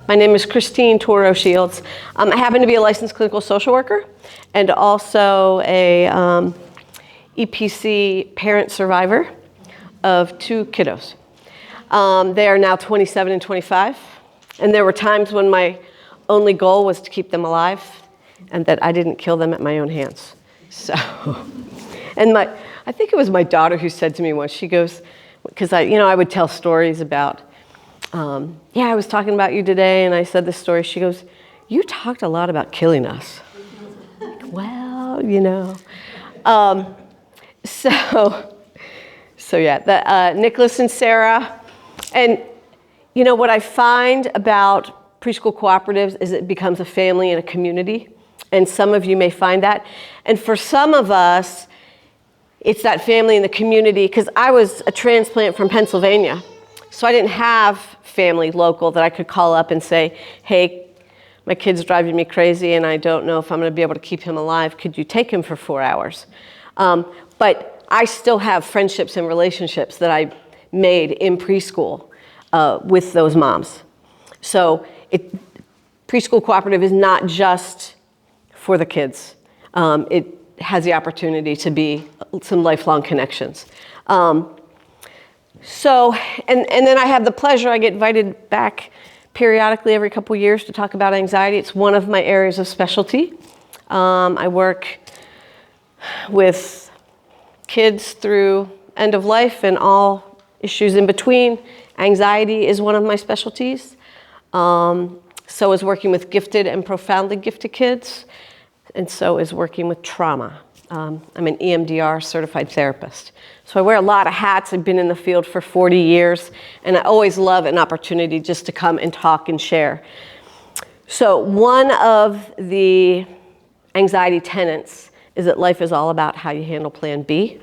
My name is Christine Toro Shields. I happen to be a licensed clinical social worker and also a EPC parent survivor of 2 kiddos. They are now 27 and 25, and there were times when my only goal was to keep them alive and that I didn't kill them at my own hands. So, and I think it was my daughter who said to me once, she goes, because I would tell stories about, I was talking about you today, and I said this story. She goes, you talked a lot about killing us. Well, So yeah, Nicholas and Sarah. And what I find about preschool cooperatives is it becomes a family and a community. And some of you may find that. And for some of us, it's that family and the community, because I was a transplant from Pennsylvania. So I didn't have family local that I could call up and say, hey, my kid's driving me crazy and I don't know if I'm going to be able to keep him alive. Could you take him for 4 hours? But I still have friendships and relationships that I made in preschool with those moms. So preschool cooperative is not just for the kids. It has the opportunity to be some lifelong connections. So, and then I have the pleasure, I get invited back periodically every couple years to talk about anxiety. It's one of my areas of specialty. I work with kids through end of life and all issues in between. Anxiety is one of my specialties. So is working with gifted and profoundly gifted kids, and so is working with trauma. I'm an EMDR certified therapist. So I wear a lot of hats. I've been in the field for 40 years, and I always love an opportunity just to come and talk and share. So one of the anxiety tenets is that life is all about how you handle plan B,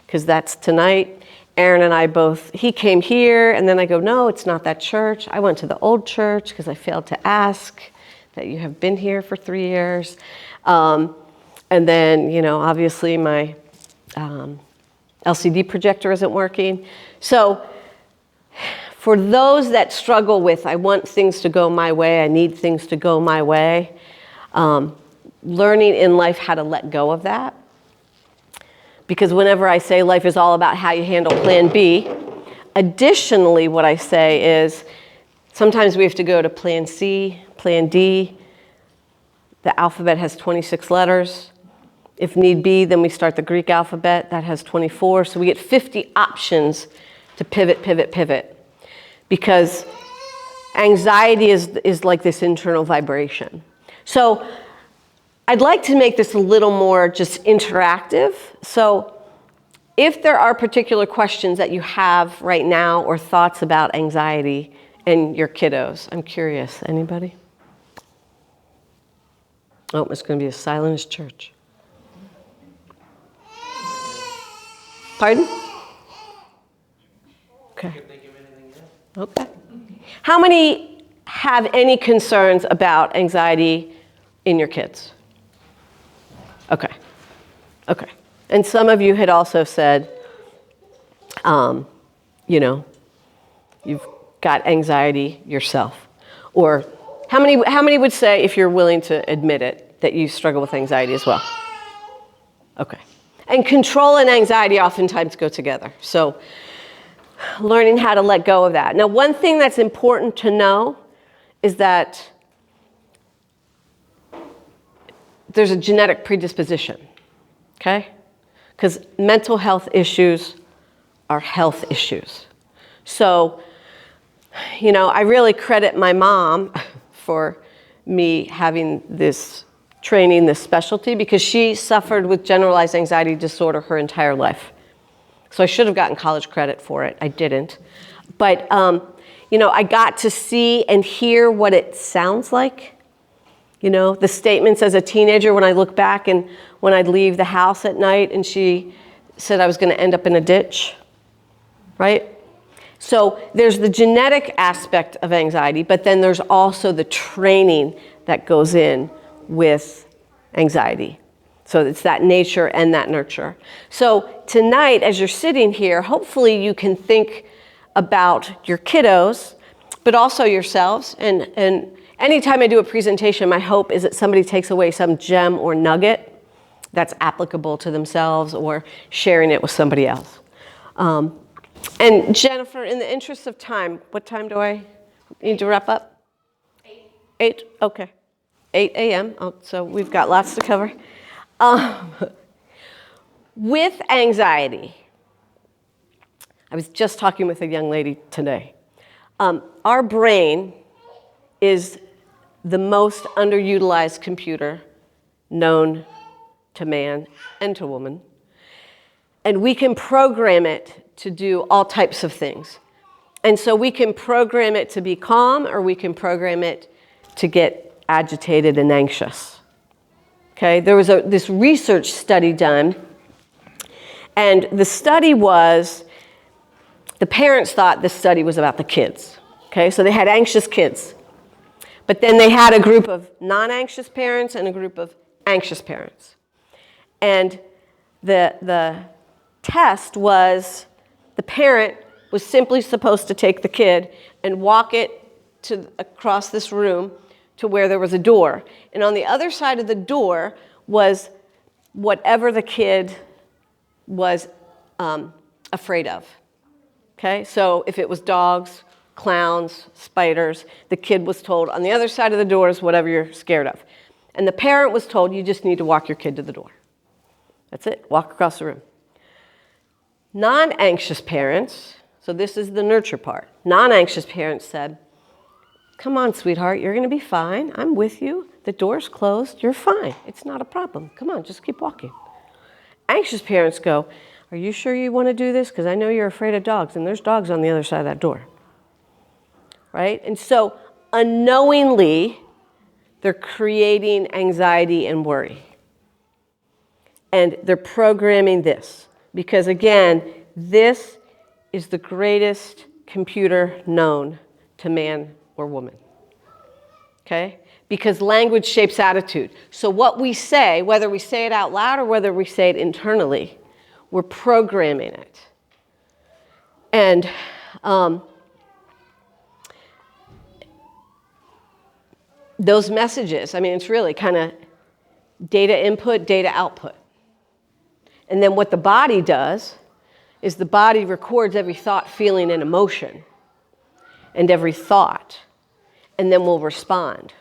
because that's tonight. Aaron and I both, he came here, and then I go, no, it's not that church. I went to the old church because I failed to ask that you have been here for 3 years. And then, obviously my LCD projector isn't working. So for those that struggle with, I want things to go my way, I need things to go my way, learning in life how to let go of that. Because whenever I say life is all about how you handle plan B, additionally what I say is sometimes we have to go to plan C, plan D. The alphabet has 26 letters. If need be, then we start the Greek alphabet. That has 24. So we get 50 options to pivot. Because anxiety is like this internal vibration. So I'd like to make this a little more just interactive. So if there are particular questions that you have right now or thoughts about anxiety and your kiddos, I'm curious. Anybody? Oh, it's going to be as silent as church. Pardon? Okay. Okay. How many have any concerns about anxiety in your kids? Okay. Okay. And some of you had also said, you've got anxiety yourself. Or how many would say, if you're willing to admit it, that you struggle with anxiety as well? Okay. And control and anxiety oftentimes go together. So learning how to let go of that. Now, one thing that's important to know is that there's a genetic predisposition, okay? Because mental health issues are health issues. So, I really credit my mom for me having this training, this specialty, because she suffered with generalized anxiety disorder her entire life. So I should have gotten college credit for it. I didn't. But, I got to see and hear what it sounds like. The statements as a teenager when I look back and when I'd leave the house at night and she said I was going to end up in a ditch, right? So there's the genetic aspect of anxiety, but then there's also the training that goes in with anxiety. So it's that nature and that nurture. So tonight, as you're sitting here, hopefully you can think about your kiddos, but also yourselves. And anytime I do a presentation, my hope is that somebody takes away some gem or nugget that's applicable to themselves or sharing it with somebody else. And Jennifer, in the interest of time, what time do I need to wrap up? 8, okay. 8 a.m., so we've got lots to cover. With anxiety, I was just talking with a young lady today. Our brain is the most underutilized computer known to man and to woman. And we can program it to do all types of things. And so we can program it to be calm, or we can program it to get agitated and anxious. Okay, there was this research study done, and the study was, the parents thought this study was about the kids. Okay, so they had anxious kids. But then they had a group of non-anxious parents and a group of anxious parents. And the test was, the parent was simply supposed to take the kid and walk it across this room to where there was a door. And on the other side of the door was whatever the kid was afraid of. Okay, so if it was dogs, clowns, spiders, the kid was told on the other side of the door is whatever you're scared of. And the parent was told, you just need to walk your kid to the door. That's it, walk across the room. Non-anxious parents, so this is the nurture part. Non-anxious parents said, come on, sweetheart, you're going to be fine. I'm with you. The door's closed. You're fine. It's not a problem. Come on, just keep walking. Anxious parents go, are you sure you want to do this? Because I know you're afraid of dogs, and there's dogs on the other side of that door. Right? And so unknowingly, they're creating anxiety and worry. And they're programming this. Because again, this is the greatest computer known to man or woman. Okay? Because language shapes attitude. So what we say, whether we say it out loud or whether we say it internally, we're programming it. And those messages, I mean, it's really kind of data input, data output. And then what the body does is the body records every thought, feeling, and emotion, and every thought, and then we'll respond,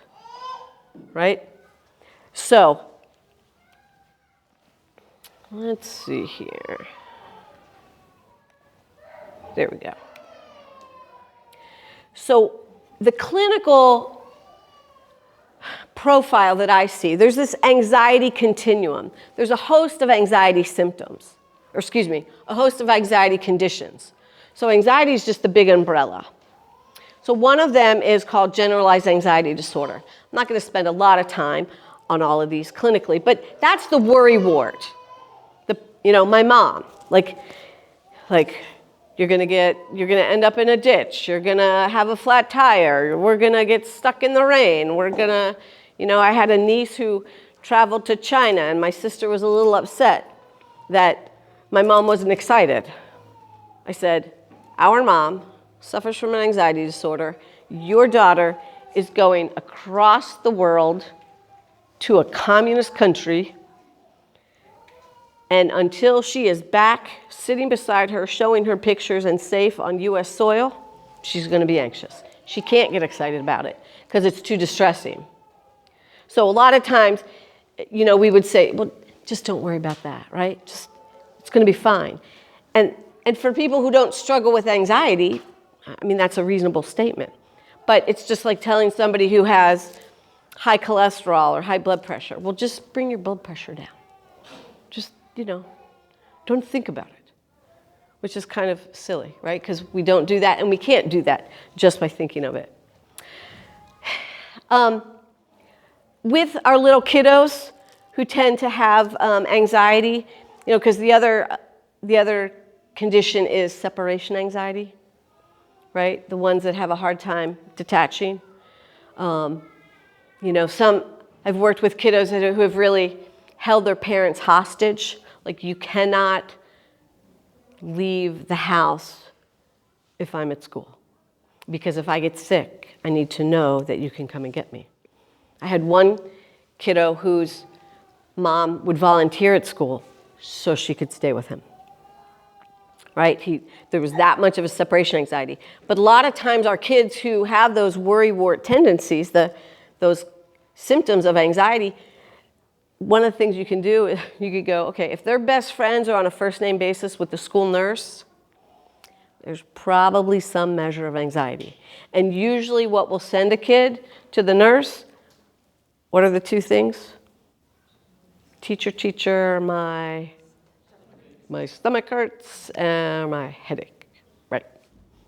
right? So, let's see here. There we go. So, the clinical profile that I see, there's this anxiety continuum. There's a host of anxiety symptoms, or excuse me, a host of anxiety conditions. So anxiety is just the big umbrella. So one of them is called generalized anxiety disorder. I'm not going to spend a lot of time on all of these clinically, but that's the worry ward. My mom, like you're going to end up in a ditch. You're going to have a flat tire. We're going to get stuck in the rain. We're going to, I had a niece who traveled to China, and my sister was a little upset that my mom wasn't excited. I said, our mom suffers from an anxiety disorder. Your daughter is going across the world to a communist country, and until she is back sitting beside her, showing her pictures and safe on U.S. soil, she's going to be anxious. She can't get excited about it because it's too distressing. So a lot of times, we would say, well, just don't worry about that, right? It's going to be fine. And for people who don't struggle with anxiety, I mean, that's a reasonable statement. But it's just like telling somebody who has high cholesterol or high blood pressure, well, just bring your blood pressure down. Just, don't think about it, which is kind of silly, right? Because we don't do that, and we can't do that just by thinking of it. With our little kiddos who tend to have anxiety, because the other condition is separation anxiety, right? The ones that have a hard time detaching. I've worked with kiddos who have really held their parents hostage. Like, you cannot leave the house if I'm at school. because if I get sick, I need to know that you can come and get me. I had one kiddo whose mom would volunteer at school so she could stay with him. Right? There was that much of a separation anxiety. But a lot of times our kids who have those worrywart tendencies, those symptoms of anxiety, one of the things you can do is you could go, okay, if their best friends are on a first name basis with the school nurse, there's probably some measure of anxiety. And usually what will send a kid to the nurse, what are the two things? Teacher, my stomach hurts and my headache, right?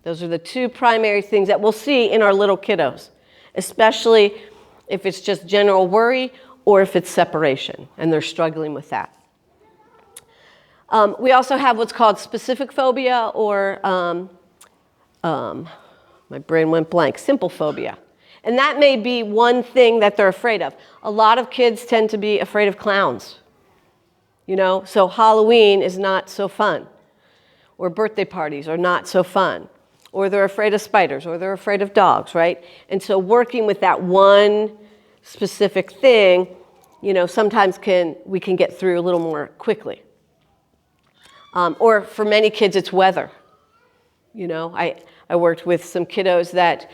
Those are the two primary things that we'll see in our little kiddos, especially if it's just general worry or if it's separation and they're struggling with that. We also have what's called specific phobia or, my brain went blank, simple phobia. And that may be one thing that they're afraid of. A lot of kids tend to be afraid of clowns. So Halloween is not so fun, or birthday parties are not so fun, or they're afraid of spiders, or they're afraid of dogs, right? And so working with that one specific thing, sometimes we can get through a little more quickly. Or for many kids, it's weather. I worked with some kiddos that,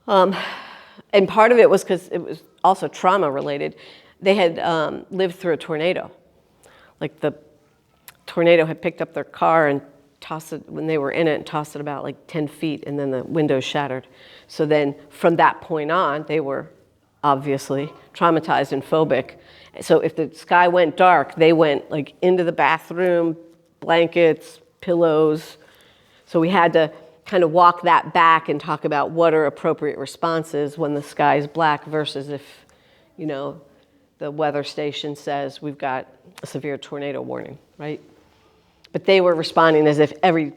and part of it was because it was also trauma related. They had lived through a tornado. Like the tornado had picked up their car and tossed it when they were in it and tossed it about like 10 feet and then the windows shattered. So then from that point on, they were obviously traumatized and phobic. So if the sky went dark, they went like into the bathroom, blankets, pillows. So we had to kind of walk that back and talk about what are appropriate responses when the sky is black versus if, the weather station says we've got a severe tornado warning, right? But they were responding as if every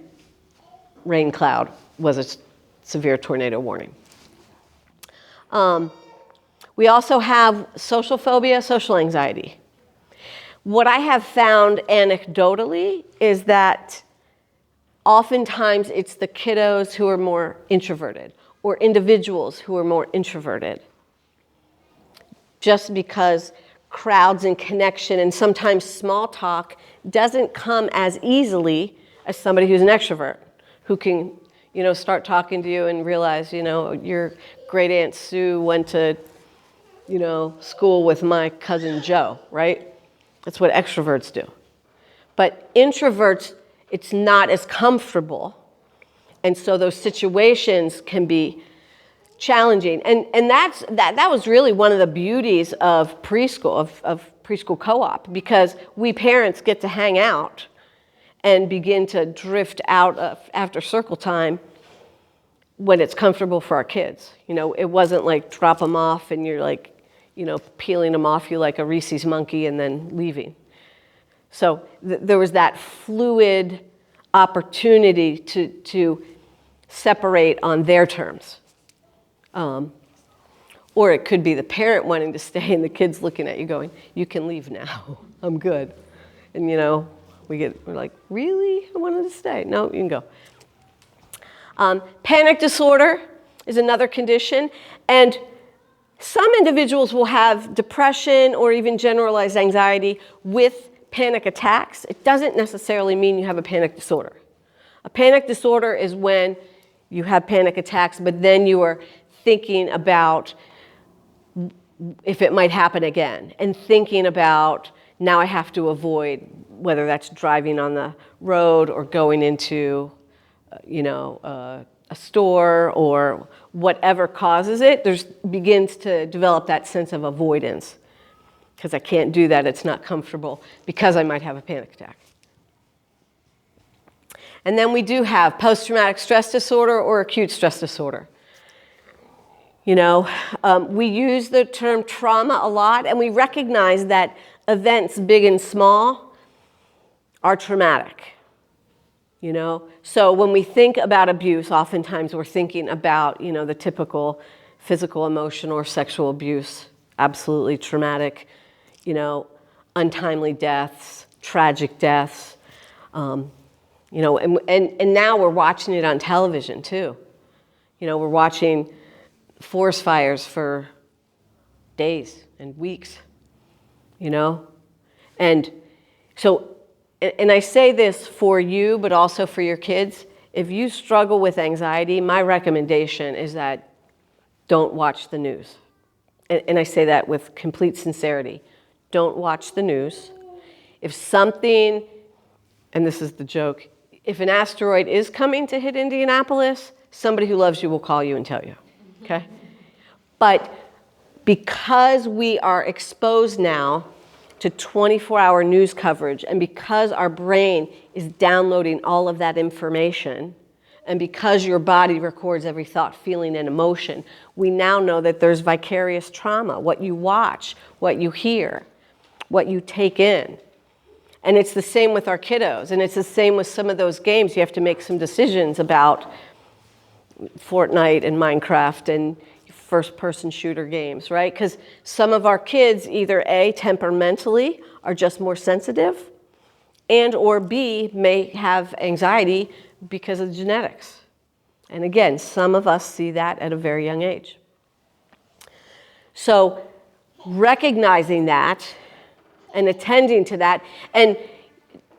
rain cloud was a severe tornado warning. We also have social phobia, social anxiety. What I have found anecdotally is that oftentimes it's the kiddos who are more introverted or individuals who are more introverted. Just because crowds and connection and sometimes small talk doesn't come as easily as somebody who's an extrovert who can, start talking to you and realize, your great Aunt Sue went to, school with my cousin Joe, right? That's what extroverts do. But introverts, it's not as comfortable. And so those situations can be challenging. And that was really one of the beauties of preschool, of preschool co-op, because we parents get to hang out and begin to drift out after circle time when it's comfortable for our kids. It wasn't like drop them off and you're like, peeling them off you like a Reese's monkey and then leaving. So there was that fluid opportunity to separate on their terms. Or it could be the parent wanting to stay and the kids looking at you going, you can leave now, I'm good. And we're like, really? I wanted to stay. No, you can go. Panic disorder is another condition. And some individuals will have depression or even generalized anxiety with panic attacks. It doesn't necessarily mean you have a panic disorder. A panic disorder is when you have panic attacks, but then you are thinking about if it might happen again and thinking about now I have to avoid, whether that's driving on the road or going into, a store or whatever causes it, begins to develop that sense of avoidance because I can't do that, it's not comfortable because I might have a panic attack. And then we do have post-traumatic stress disorder or acute stress disorder. We use the term trauma a lot, and we recognize that events, big and small, are traumatic. So when we think about abuse, oftentimes we're thinking about, the typical physical, emotional, or sexual abuse, absolutely traumatic, untimely deaths, tragic deaths, and now we're watching it on television too. We're watching forest fires for days and weeks, And so, and I say this for you, but also for your kids. If you struggle with anxiety, my recommendation is that don't watch the news. And I say that with complete sincerity. Don't watch the news. If something, and this is the joke, if an asteroid is coming to hit Indianapolis, somebody who loves you will call you and tell you, okay? But because we are exposed now to 24-hour news coverage, and because our brain is downloading all of that information, and because your body records every thought, feeling, and emotion, we now know that there's vicarious trauma, what you watch, what you hear, what you take in. And it's the same with our kiddos, and it's the same with some of those games. You have to make some decisions about Fortnite and Minecraft and first-person shooter games, right? Because some of our kids either A, temperamentally are just more sensitive, and or B, may have anxiety because of genetics. And again, some of us see that at a very young age. So recognizing that and attending to that, and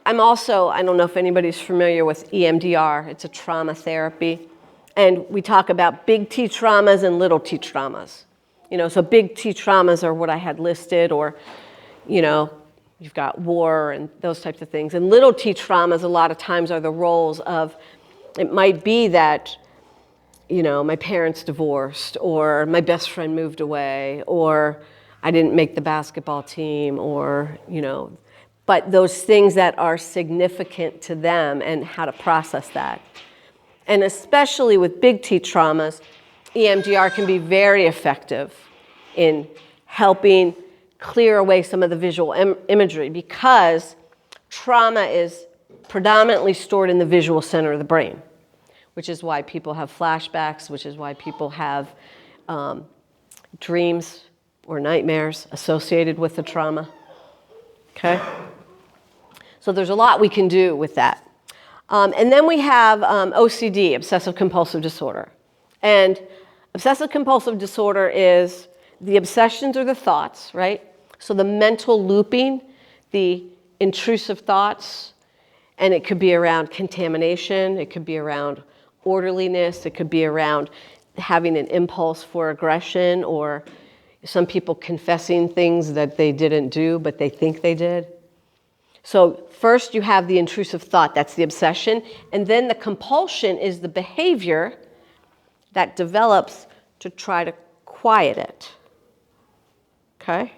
I'm also, I don't know if anybody's familiar with EMDR, it's a trauma therapy. And we talk about big T traumas and little T traumas. So big T traumas are what I had listed, or, you've got war and those types of things. And little T traumas a lot of times are the roles of, it might be that, my parents divorced, or my best friend moved away, or I didn't make the basketball team, or, but those things that are significant to them and how to process that. And especially with big T traumas, EMDR can be very effective in helping clear away some of the visual imagery, because trauma is predominantly stored in the visual center of the brain, which is why people have flashbacks, which is why people have dreams or nightmares associated with the trauma. Okay? So there's a lot we can do with that. And then we have OCD, obsessive compulsive disorder. And obsessive compulsive disorder is the obsessions or the thoughts, right? So the mental looping, the intrusive thoughts, and it could be around contamination, it could be around orderliness, it could be around having an impulse for aggression, or some people confessing things that they didn't do, but they think they did. So first you have the intrusive thought, that's the obsession, and then the compulsion is the behavior that develops to try to quiet it. Okay?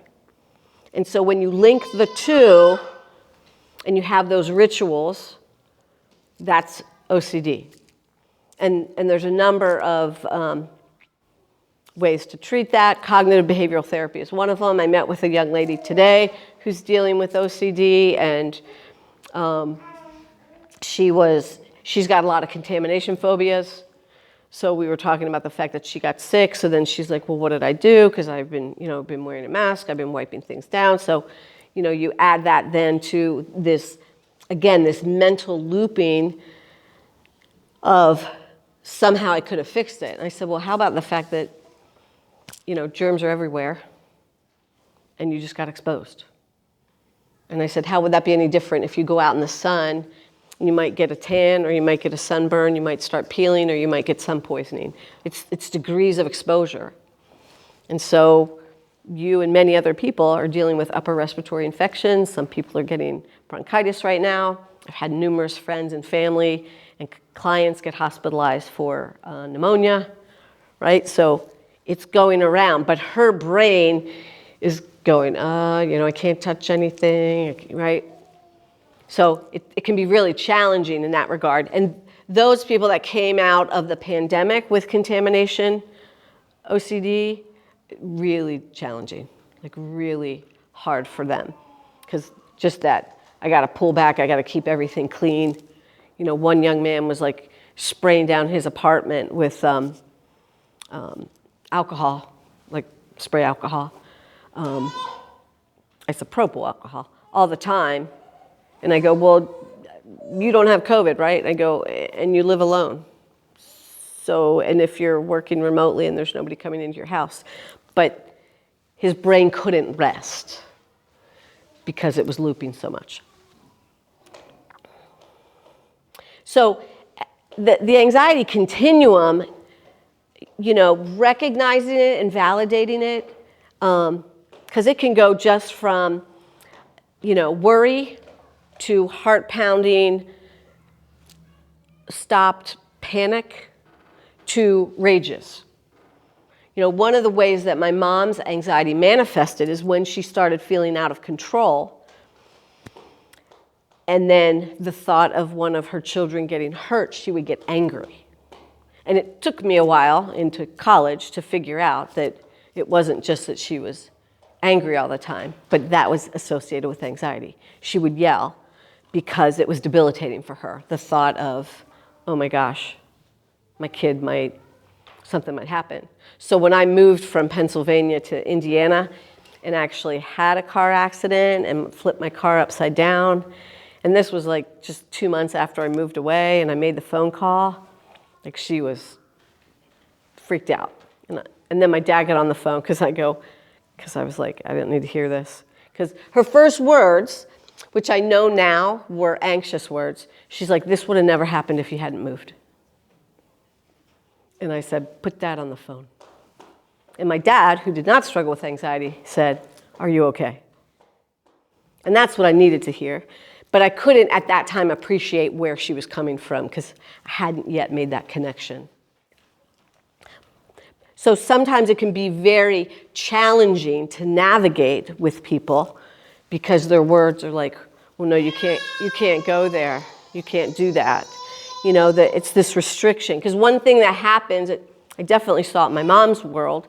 And so when you link the two and you have those rituals, that's OCD. And there's a number of ways to treat that. Cognitive behavioral therapy is one of them. I met with a young lady today who's dealing with OCD, and she's got a lot of contamination phobias. So we were talking about the fact that she got sick. So then she's like, well, what did I do? Because I've been wearing a mask. I've been wiping things down. So, you add that then to this, again, this mental looping of somehow I could have fixed it. And I said, well, how about the fact that, germs are everywhere and you just got exposed? And I said, how would that be any different if you go out in the sun? You might get a tan, or you might get a sunburn, you might start peeling, or you might get sun poisoning. It's degrees of exposure. And so you and many other people are dealing with upper respiratory infections. Some people are getting bronchitis right now. I've had numerous friends and family and clients get hospitalized for pneumonia, right? So it's going around, but her brain is going, I can't touch anything, right? So it can be really challenging in that regard. And those people that came out of the pandemic with contamination, OCD, really challenging, like really hard for them. Because just that, I got to pull back, I got to keep everything clean. One young man was like spraying down his apartment with alcohol, like spray alcohol, isopropyl alcohol, all the time. And I go, well, you don't have COVID, right? And I go, and you live alone. So, and if you're working remotely and there's nobody coming into your house, but his brain couldn't rest because it was looping so much. So the anxiety continuum, recognizing it and validating it, because it can go just from, worry to heart pounding, stopped panic, to rages. One of the ways that my mom's anxiety manifested is when she started feeling out of control, and then the thought of one of her children getting hurt, she would get angry. And it took me a while into college to figure out that it wasn't just that she was angry all the time, but that was associated with anxiety. She would yell because it was debilitating for her. The thought of, oh my gosh, my kid something might happen. So when I moved from Pennsylvania to Indiana and actually had a car accident and flipped my car upside down, and this was like just 2 months after I moved away, and I made the phone call, like she was freaked out. And then my dad got on the phone because I was like, I didn't need to hear this. Because her first words, which I know now were anxious words, she's like, this would have never happened if you hadn't moved. And I said, put Dad on the phone. And my dad, who did not struggle with anxiety, said, are you okay? And that's what I needed to hear. But I couldn't at that time appreciate where she was coming from because I hadn't yet made that connection. So sometimes it can be very challenging to navigate with people because their words are like, well, no, you can't go there. You can't do that. That it's this restriction. Because one thing that happens, I definitely saw it in my mom's world,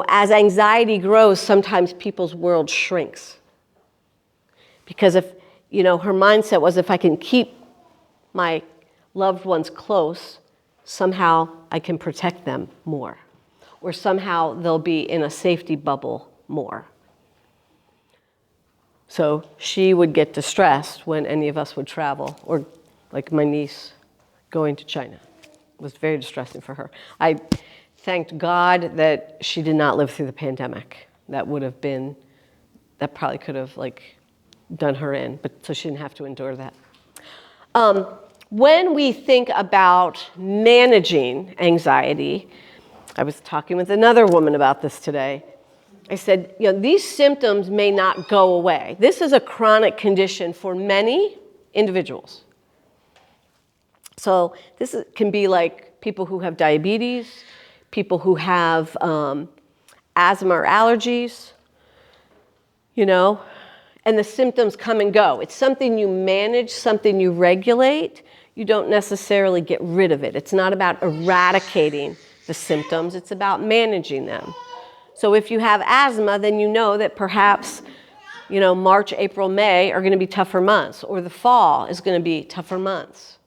as anxiety grows, sometimes people's world shrinks. Because if, her mindset was if I can keep my loved ones close, somehow I can protect them more. Or somehow they'll be in a safety bubble more. So she would get distressed when any of us would travel, or like my niece going to China. It was very distressing for her. I thanked God that she did not live through the pandemic. That probably could have done her in, but so she didn't have to endure that. When we think about managing anxiety, I was talking with another woman about this today. I said, these symptoms may not go away. This is a chronic condition for many individuals. So this can be like people who have diabetes, people who have asthma or allergies, and the symptoms come and go. It's something you manage, something you regulate. You don't necessarily get rid of it. It's not about eradicating the symptoms. It's about managing them. So if you have asthma, then you know that perhaps, March, April, May are going to be tougher months, or the fall is going to be tougher months.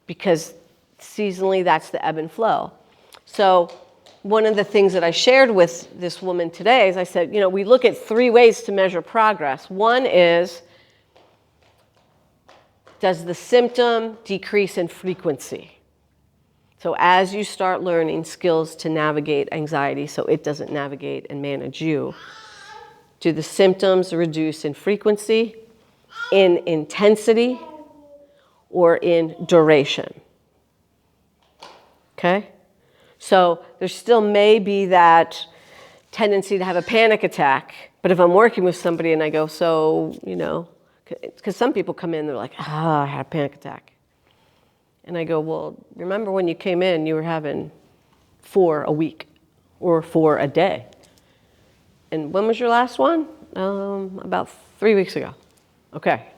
Because seasonally, that's the ebb and flow. So one of the things that I shared with this woman today is I said, we look at 3 ways to measure progress. One is, does the symptom decrease in frequency? So as you start learning skills to navigate anxiety so it doesn't navigate and manage you, do the symptoms reduce in frequency, in intensity, or in duration? Okay? So there still may be that tendency to have a panic attack, but if I'm working with somebody and I go, because some people come in, they're like, I had a panic attack. And I go, well, remember when you came in, you were having 4 a week or 4 a day. And when was your last one? About 3 weeks ago. Okay,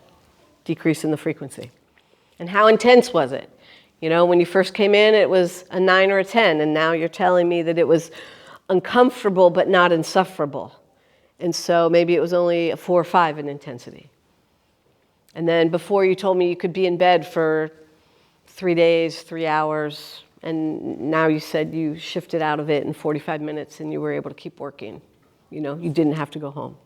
decrease in the frequency. And how intense was it? When you first came in, it was a 9 or a 10, and now you're telling me that it was uncomfortable but not insufferable. And so maybe it was only a 4 or 5 in intensity. And then before you told me you could be in bed for 3 days, 3 hours, and now you said you shifted out of it in 45 minutes and you were able to keep working. You didn't have to go home.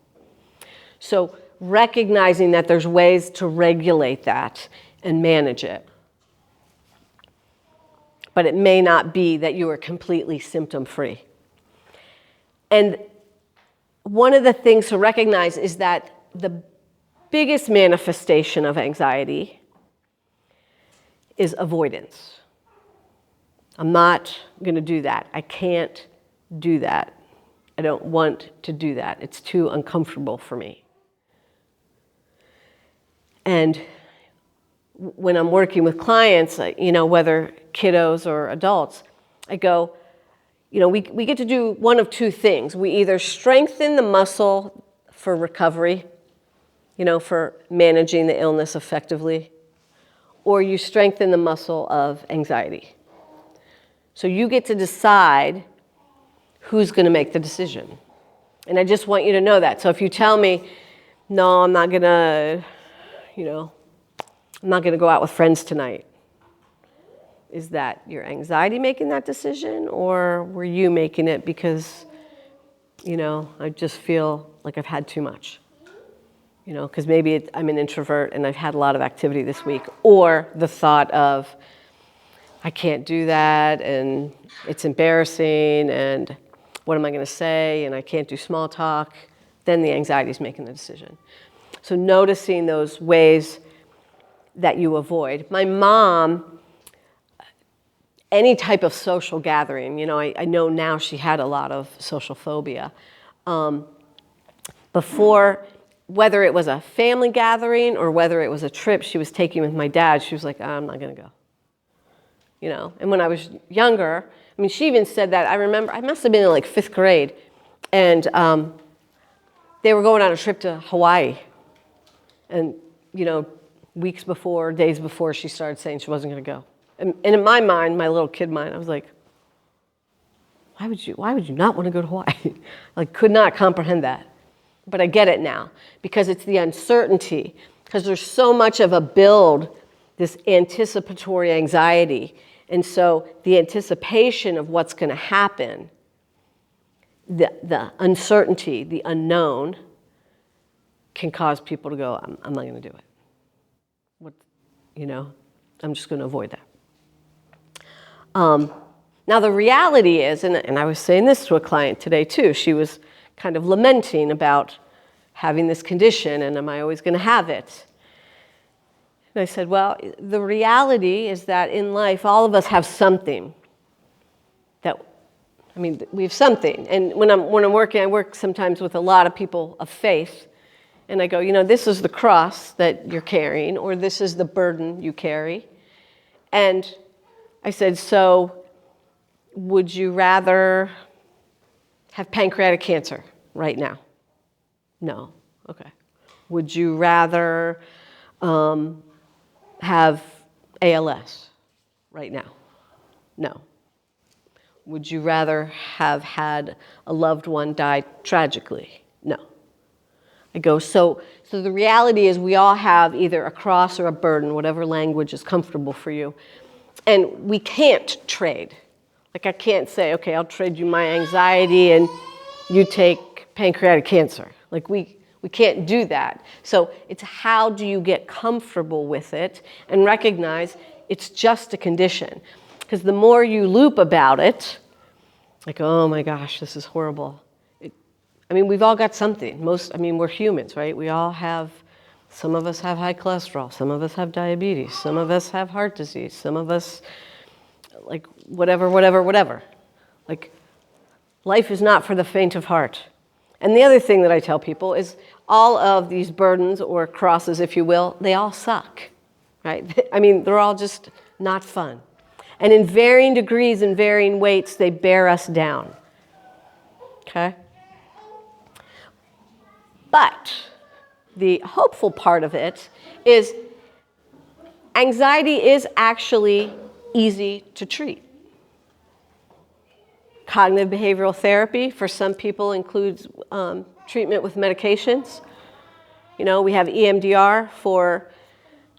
So recognizing that there's ways to regulate that and manage it. but it may not be that you are completely symptom-free. And one of the things to recognize is that the biggest manifestation of anxiety is avoidance. I'm not going to do that. I can't do that. I don't want to do that. It's too uncomfortable for me. And when I'm working with clients, whether kiddos or adults, I go, we get to do one of two things. We either strengthen the muscle for recovery, for managing the illness effectively, or you strengthen the muscle of anxiety. So you get to decide who's going to make the decision. And I just want you to know that. So if you tell me, no, I'm not going to go out with friends tonight, is that your anxiety making that decision, or were you making it because, I just feel like I've had too much? Because maybe I'm an introvert and I've had a lot of activity this week, or the thought of, I can't do that, and it's embarrassing, and what am I going to say, and I can't do small talk, then the anxiety is making the decision. So noticing those ways that you avoid. My mom, any type of social gathering, I know now she had a lot of social phobia. Before, whether it was a family gathering or whether it was a trip she was taking with my dad, she was like, I'm not going to go. And when I was younger, she even said that. I remember, I must have been in like 5th grade, and they were going on a trip to Hawaii. And, weeks before, days before, she started saying she wasn't going to go. And in my mind, my little kid mind, I was like, why would you not want to go to Hawaii? I could not comprehend that. But I get it now, because it's the uncertainty, because there's so much of a build, this anticipatory anxiety. And so the anticipation of what's going to happen, the uncertainty, the unknown, can cause people to go, I'm not going to do it. I'm just going to avoid that. Now the reality is, and I was saying this to a client today too, she was kind of lamenting about having this condition, and am I always going to have it? And I said, well, the reality is that in life, all of us have something we have something. And when I'm working, I work sometimes with a lot of people of faith. And I go, this is the cross that you're carrying, or this is the burden you carry. And I said, so would you rather have pancreatic cancer right now? No. Okay. Would you rather have ALS right now? No. Would you rather have had a loved one die tragically? No. I go, so the reality is we all have either a cross or a burden, whatever language is comfortable for you. And we can't trade. I can't say, okay, I'll trade you my anxiety and you take pancreatic cancer. We can't do that. So it's how do you get comfortable with it and recognize it's just a condition. Because the more you loop about it, oh my gosh, this is horrible. We've all got something. We're humans, right? We all have, some of us have high cholesterol, some of us have diabetes, some of us have heart disease, some of us, whatever. Life is not for the faint of heart. And the other thing that I tell people is all of these burdens or crosses, if you will, they all suck, right? They're all just not fun. And in varying degrees and varying weights, they bear us down, okay? But the hopeful part of it is anxiety is actually easy to treat. Cognitive behavioral therapy for some people includes treatment with medications. We have EMDR for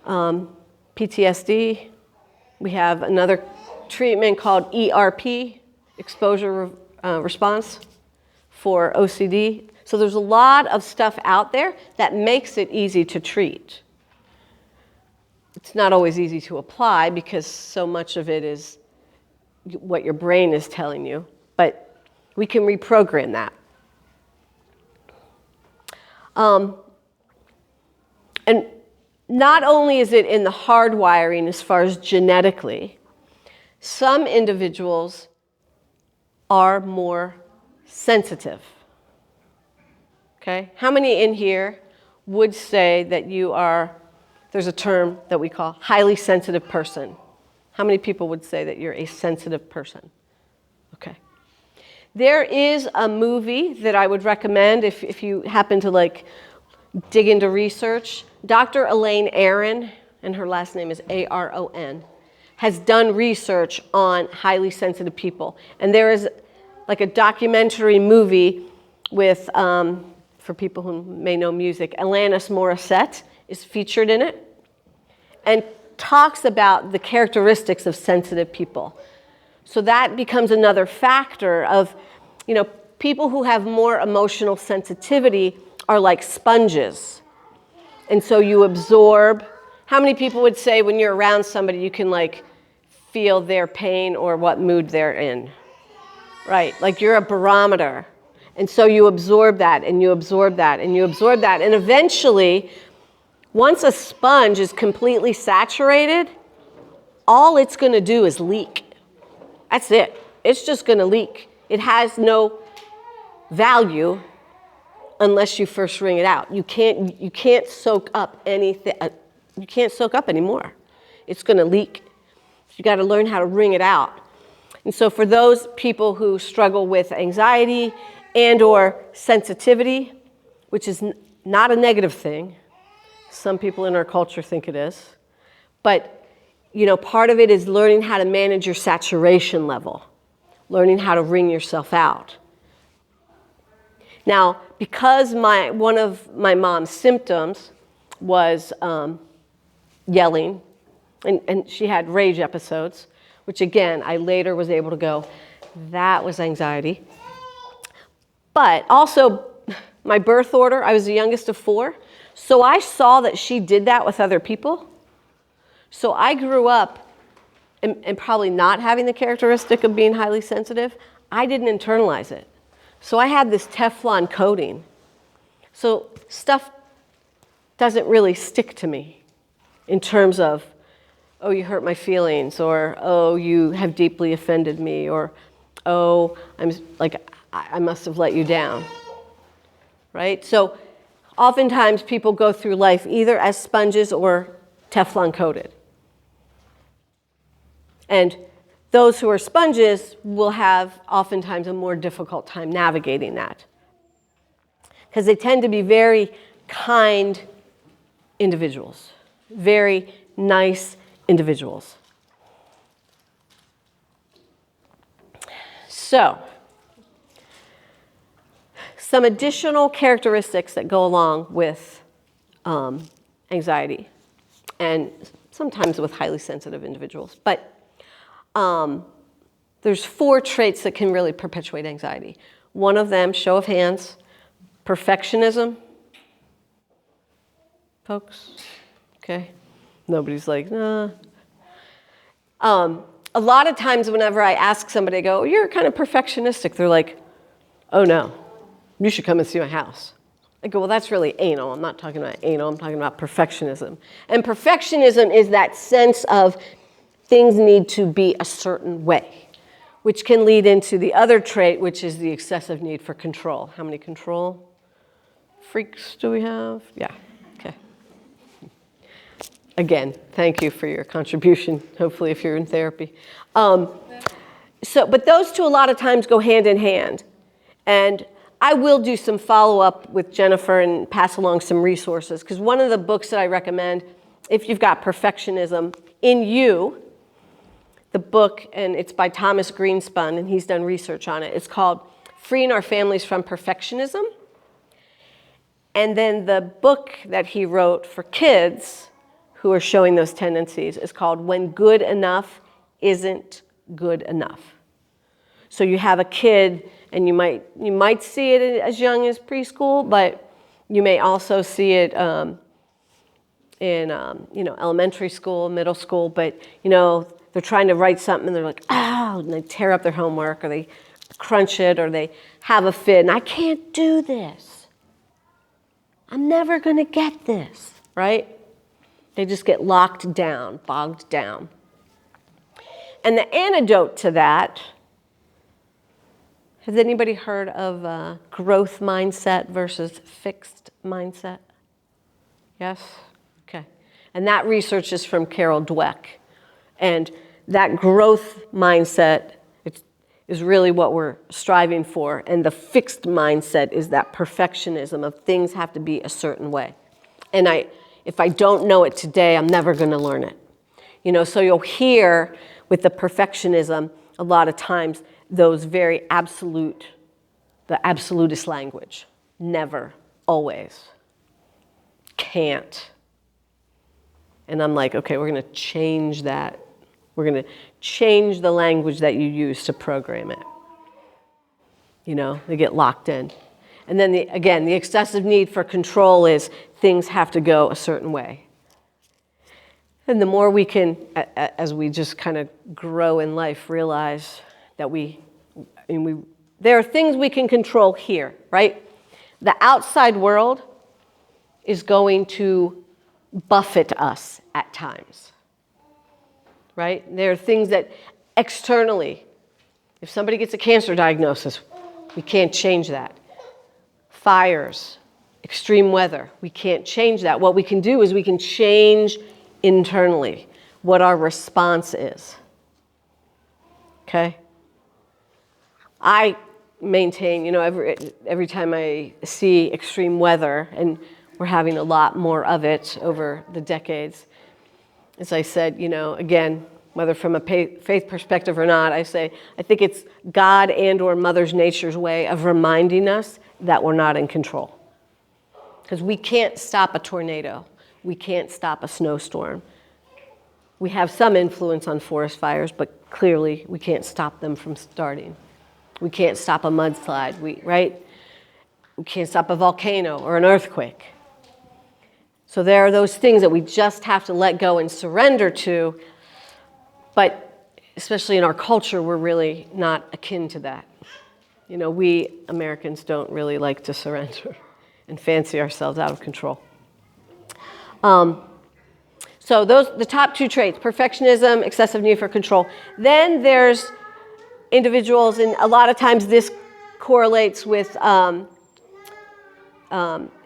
PTSD. We have another treatment called ERP, exposure response, for OCD. So there's a lot of stuff out there that makes it easy to treat. It's not always easy to apply because so much of it is what your brain is telling you, but we can reprogram that. And not only is it in the hardwiring as far as genetically, some individuals are more sensitive. Okay? How many in here would say that you are, there's a term that we call highly sensitive person? How many people would say that you're a sensitive person? Okay. There is a movie that I would recommend if you happen to like dig into research. Dr. Elaine Aron, and her last name is Aron, has done research on highly sensitive people. And there is like a documentary movie with, for people who may know music, Alanis Morissette is featured in it and talks about the characteristics of sensitive people. So that becomes another factor of, people who have more emotional sensitivity are like sponges. And so you absorb. How many people would say when you're around somebody you can like feel their pain or what mood they're in? Right, like you're a barometer. And so you absorb that and you absorb that and you absorb that. And eventually, once a sponge is completely saturated, all it's going to do is leak. That's it. It's just going to leak. It has no value unless you first wring it out. You can't soak up anything. You can't soak up anymore. It's going to leak. You got to learn how to wring it out. And so for those people who struggle with anxiety and or sensitivity, which is not a negative thing, some people in our culture think it is, but part of it is learning how to manage your saturation level, learning how to wring yourself out. Now, because one of my mom's symptoms was yelling, and she had rage episodes, which again, I later was able to go, that was anxiety. But also, my birth order, I was the youngest of 4, so I saw that she did that with other people. So I grew up, and probably not having the characteristic of being highly sensitive, I didn't internalize it. So I had this Teflon coating. So stuff doesn't really stick to me in terms of, oh, you hurt my feelings, or oh, you have deeply offended me, or oh, I must have let you down, right? So oftentimes people go through life either as sponges or Teflon coated. And those who are sponges will have oftentimes a more difficult time navigating that, because they tend to be very kind individuals, very nice individuals. So, some additional characteristics that go along with anxiety, and sometimes with highly sensitive individuals. But there's 4 traits that can really perpetuate anxiety. One of them, show of hands, perfectionism. Folks, okay? Nobody's like, nah. A lot of times whenever I ask somebody, I go, you're kind of perfectionistic. They're like, oh no, you should come and see my house. I go, well, that's really anal. I'm not talking about anal, I'm talking about perfectionism. And perfectionism is that sense of things need to be a certain way, which can lead into the other trait, which is the excessive need for control. How many control freaks do we have? Yeah, okay. Again, thank you for your contribution, hopefully if you're in therapy. But those two a lot of times go hand in hand. And I will do some follow-up with Jennifer and pass along some resources, because one of the books that I recommend, if you've got perfectionism in you, the book, and it's by Thomas Greenspun, and he's done research on it. It's called Freeing Our Families from Perfectionism. And then the book that he wrote for kids who are showing those tendencies is called When Good Enough Isn't Good Enough. So you have a kid, and you might see it as young as preschool, but you may also see it in elementary school, middle school. But they're trying to write something and they're like, oh, and they tear up their homework or they crunch it or they have a fit and I can't do this. I'm never going to get this, right? They just get locked down, bogged down. And the antidote to that, has anybody heard of growth mindset versus fixed mindset? Yes? Okay. And that research is from Carol Dweck. And that growth mindset is really what we're striving for. And the fixed mindset is that perfectionism of things have to be a certain way. And if I don't know it today, I'm never going to learn it. So you'll hear with the perfectionism a lot of times those very the absolutist language. Never, always, can't. And I'm like, okay, we're going to change that. We're going to change the language that you use to program it. They get locked in. And then again, the excessive need for control is things have to go a certain way. And the more we can, as we just kind of grow in life, realize that there are things we can control here, right? The outside world is going to buffet us at times, right? There are things that externally, if somebody gets a cancer diagnosis, we can't change that. Fires, extreme weather, we can't change that. What we can do is we can change internally what our response is. Okay? I maintain, every time I see extreme weather, and we're having a lot more of it over the decades, as I said, again, whether from a faith perspective or not, I think it's God and or Mother Nature's way of reminding us that we're not in control. Because we can't stop a tornado. We can't stop a snowstorm. We have some influence on forest fires, but clearly we can't stop them from starting. We can't stop a mudslide, right? We can't stop a volcano or an earthquake. So there are those things that we just have to let go and surrender to, but especially in our culture, we're really not akin to that. We Americans don't really like to surrender and fancy ourselves out of control. So the top two traits, perfectionism, excessive need for control. Then there's individuals, and a lot of times this correlates with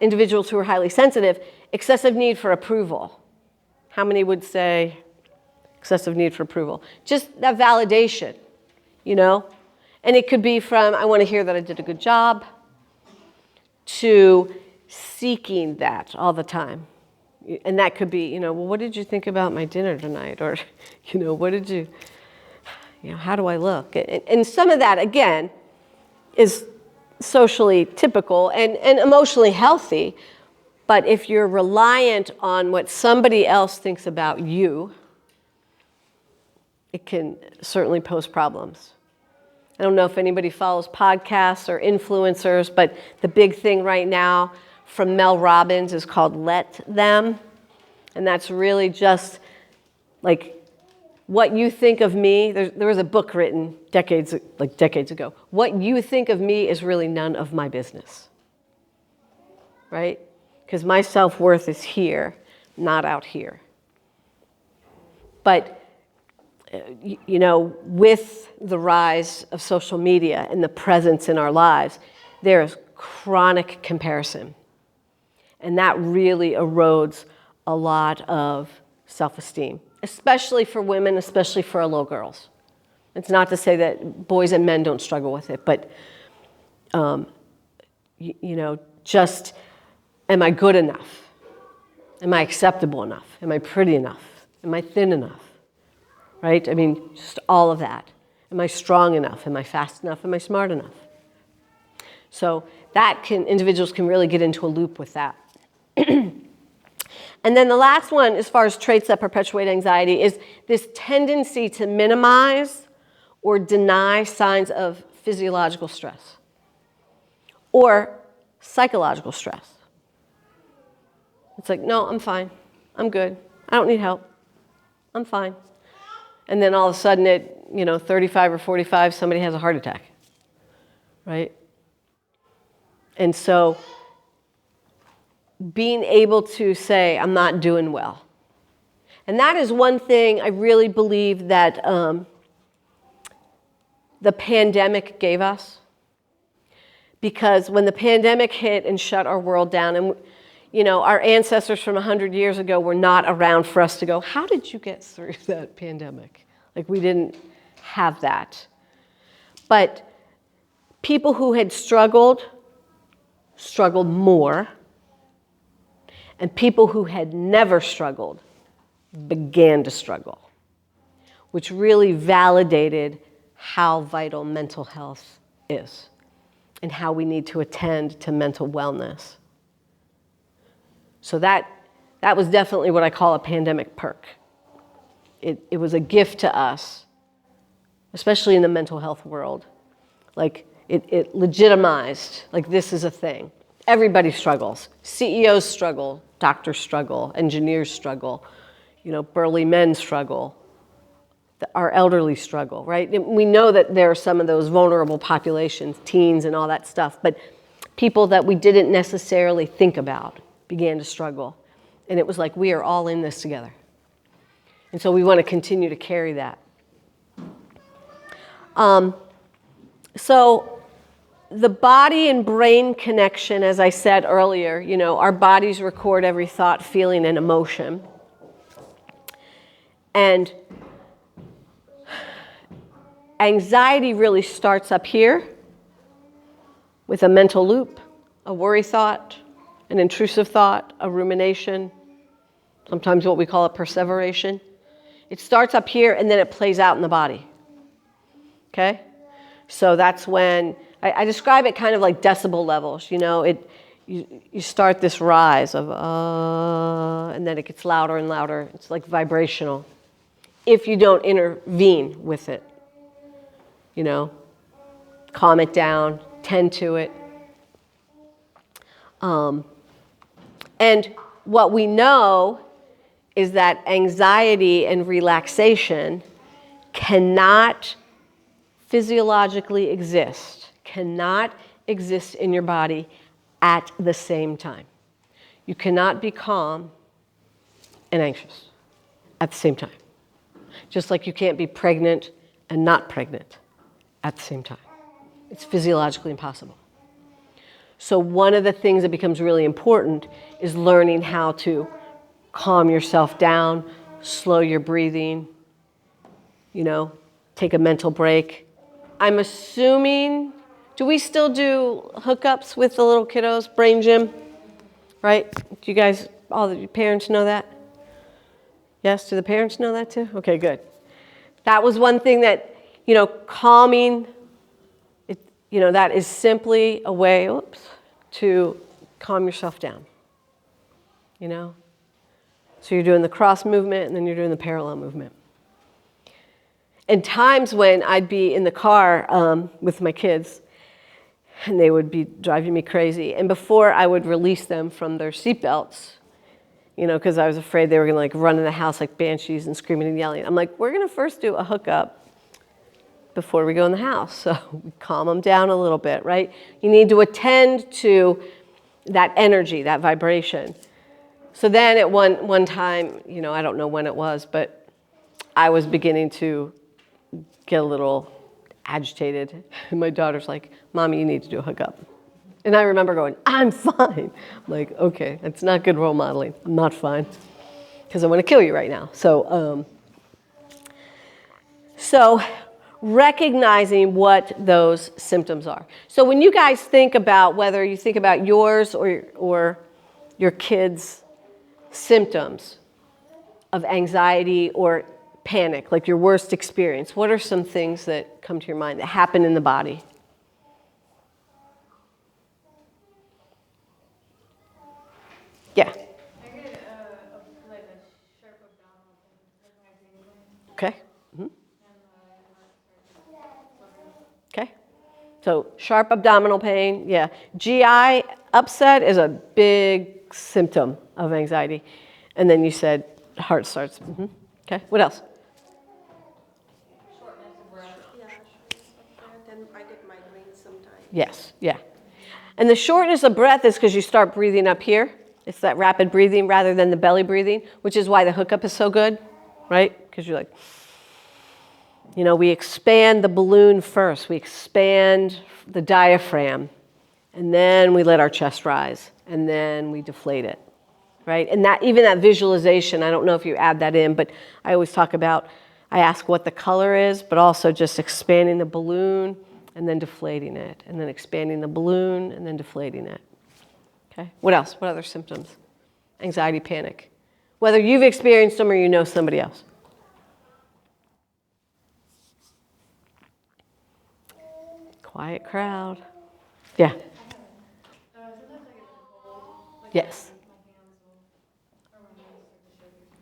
individuals who are highly sensitive, excessive need for approval. How many would say excessive need for approval? Just that validation, And it could be from, I want to hear that I did a good job, to seeking that all the time. And that could be, well, what did you think about my dinner tonight? Or, what did you, how do I look? And some of that, again, is socially typical and emotionally healthy. But if you're reliant on what somebody else thinks about you, it can certainly pose problems. I don't know if anybody follows podcasts or influencers, but the big thing right now from Mel Robbins is called Let Them. And that's really just like what you think of me. There was a book written decades ago. What you think of me is really none of my business. Right? Because my self-worth is here, not out here. But with the rise of social media and the presence in our lives, there is chronic comparison. And that really erodes a lot of self-esteem, especially for women, especially for our little girls. It's not to say that boys and men don't struggle with it, but, just, am I good enough? Am I acceptable enough? Am I pretty enough? Am I thin enough? Right? Just all of that. Am I strong enough? Am I fast enough? Am I smart enough? So individuals can really get into a loop with that. And then the last one, as far as traits that perpetuate anxiety, is this tendency to minimize or deny signs of physiological stress or psychological stress. It's like, no, I'm fine. I'm good. I don't need help. I'm fine. And then all of a sudden at, 35 or 45, somebody has a heart attack, right? And so being able to say, I'm not doing well. And that is one thing I really believe that the pandemic gave us. Because when the pandemic hit and shut our world down, and our ancestors from 100 years ago were not around for us to go, how did you get through that pandemic? Like, we didn't have that. But people who had struggled more. And people who had never struggled began to struggle, which really validated how vital mental health is and how we need to attend to mental wellness. So that was definitely what I call a pandemic perk. It was a gift to us, especially in the mental health world. Like, it legitimized, like, this is a thing. Everybody struggles. CEOs struggle, doctors struggle, engineers struggle, burly men struggle, our elderly struggle, right? We know that there are some of those vulnerable populations, teens and all that stuff, but people that we didn't necessarily think about began to struggle. And it was like, we are all in this together. And so we want to continue to carry that. So the body and brain connection, as I said earlier, our bodies record every thought, feeling, and emotion. And anxiety really starts up here with a mental loop, a worry thought, an intrusive thought, a rumination, sometimes what we call a perseveration. It starts up here and then it plays out in the body. Okay? So that's when, I describe it kind of like decibel levels. You start this rise of, and then it gets louder and louder. It's like vibrational. If you don't intervene with it, calm it down, tend to it. And what we know is that anxiety and relaxation cannot physiologically exist, cannot exist in your body at the same time. You cannot be calm and anxious at the same time. Just like you can't be pregnant and not pregnant at the same time. It's physiologically impossible. So one of the things that becomes really important is learning how to calm yourself down, slow your breathing, take a mental break. I'm assuming, do we still do hookups with the little kiddos, brain gym? Right? Do you guys, all the parents know that? Yes, do the parents know that too? Okay, good. That was one thing that, calming, that is simply a way, to calm yourself down. So you're doing the cross movement and then you're doing the parallel movement. And times when I'd be in the car with my kids and they would be driving me crazy. And before I would release them from their seatbelts, because I was afraid they were going to run in the house like banshees and screaming and yelling. I'm like, we're going to first do a hookup before we go in the house. So we calm them down a little bit, right? You need to attend to that energy, that vibration. So then at one time, I don't know when it was, but I was beginning to get a little agitated. And my daughter's like, Mommy, you need to do a hookup. And I remember going, I'm fine. I'm like, okay, that's not good role modeling. I'm not fine. Because I want to kill you right now. So recognizing what those symptoms are. So when you guys think about, whether you think about yours or your kids' symptoms of anxiety or panic, like your worst experience, what are some things that come to your mind that happen in the body? Yeah. I get like a sharp abdominal pain in my tingling. Okay. Mm-hmm. And my heart starts Okay. So sharp abdominal pain, yeah. GI upset is a big symptom of anxiety. And then you said heart starts. Mm-hmm. Okay. What else? Yes, yeah. And the shortness of breath is because you start breathing up here. It's that rapid breathing rather than the belly breathing, which is why the hookup is so good, right? Because you're like, we expand the balloon first. We expand the diaphragm, and then we let our chest rise, and then we deflate it, right? And even that visualization, I don't know if you add that in, but I always talk about, I ask what the color is, but also just expanding the balloon and then deflating it, and then expanding the balloon and then deflating it. Okay, what else? What other symptoms? Anxiety, panic. Whether you've experienced them or you know somebody else. Quiet crowd. Yeah. Sometimes I get cold. Yes. My hands will, or my hands start to shake or something.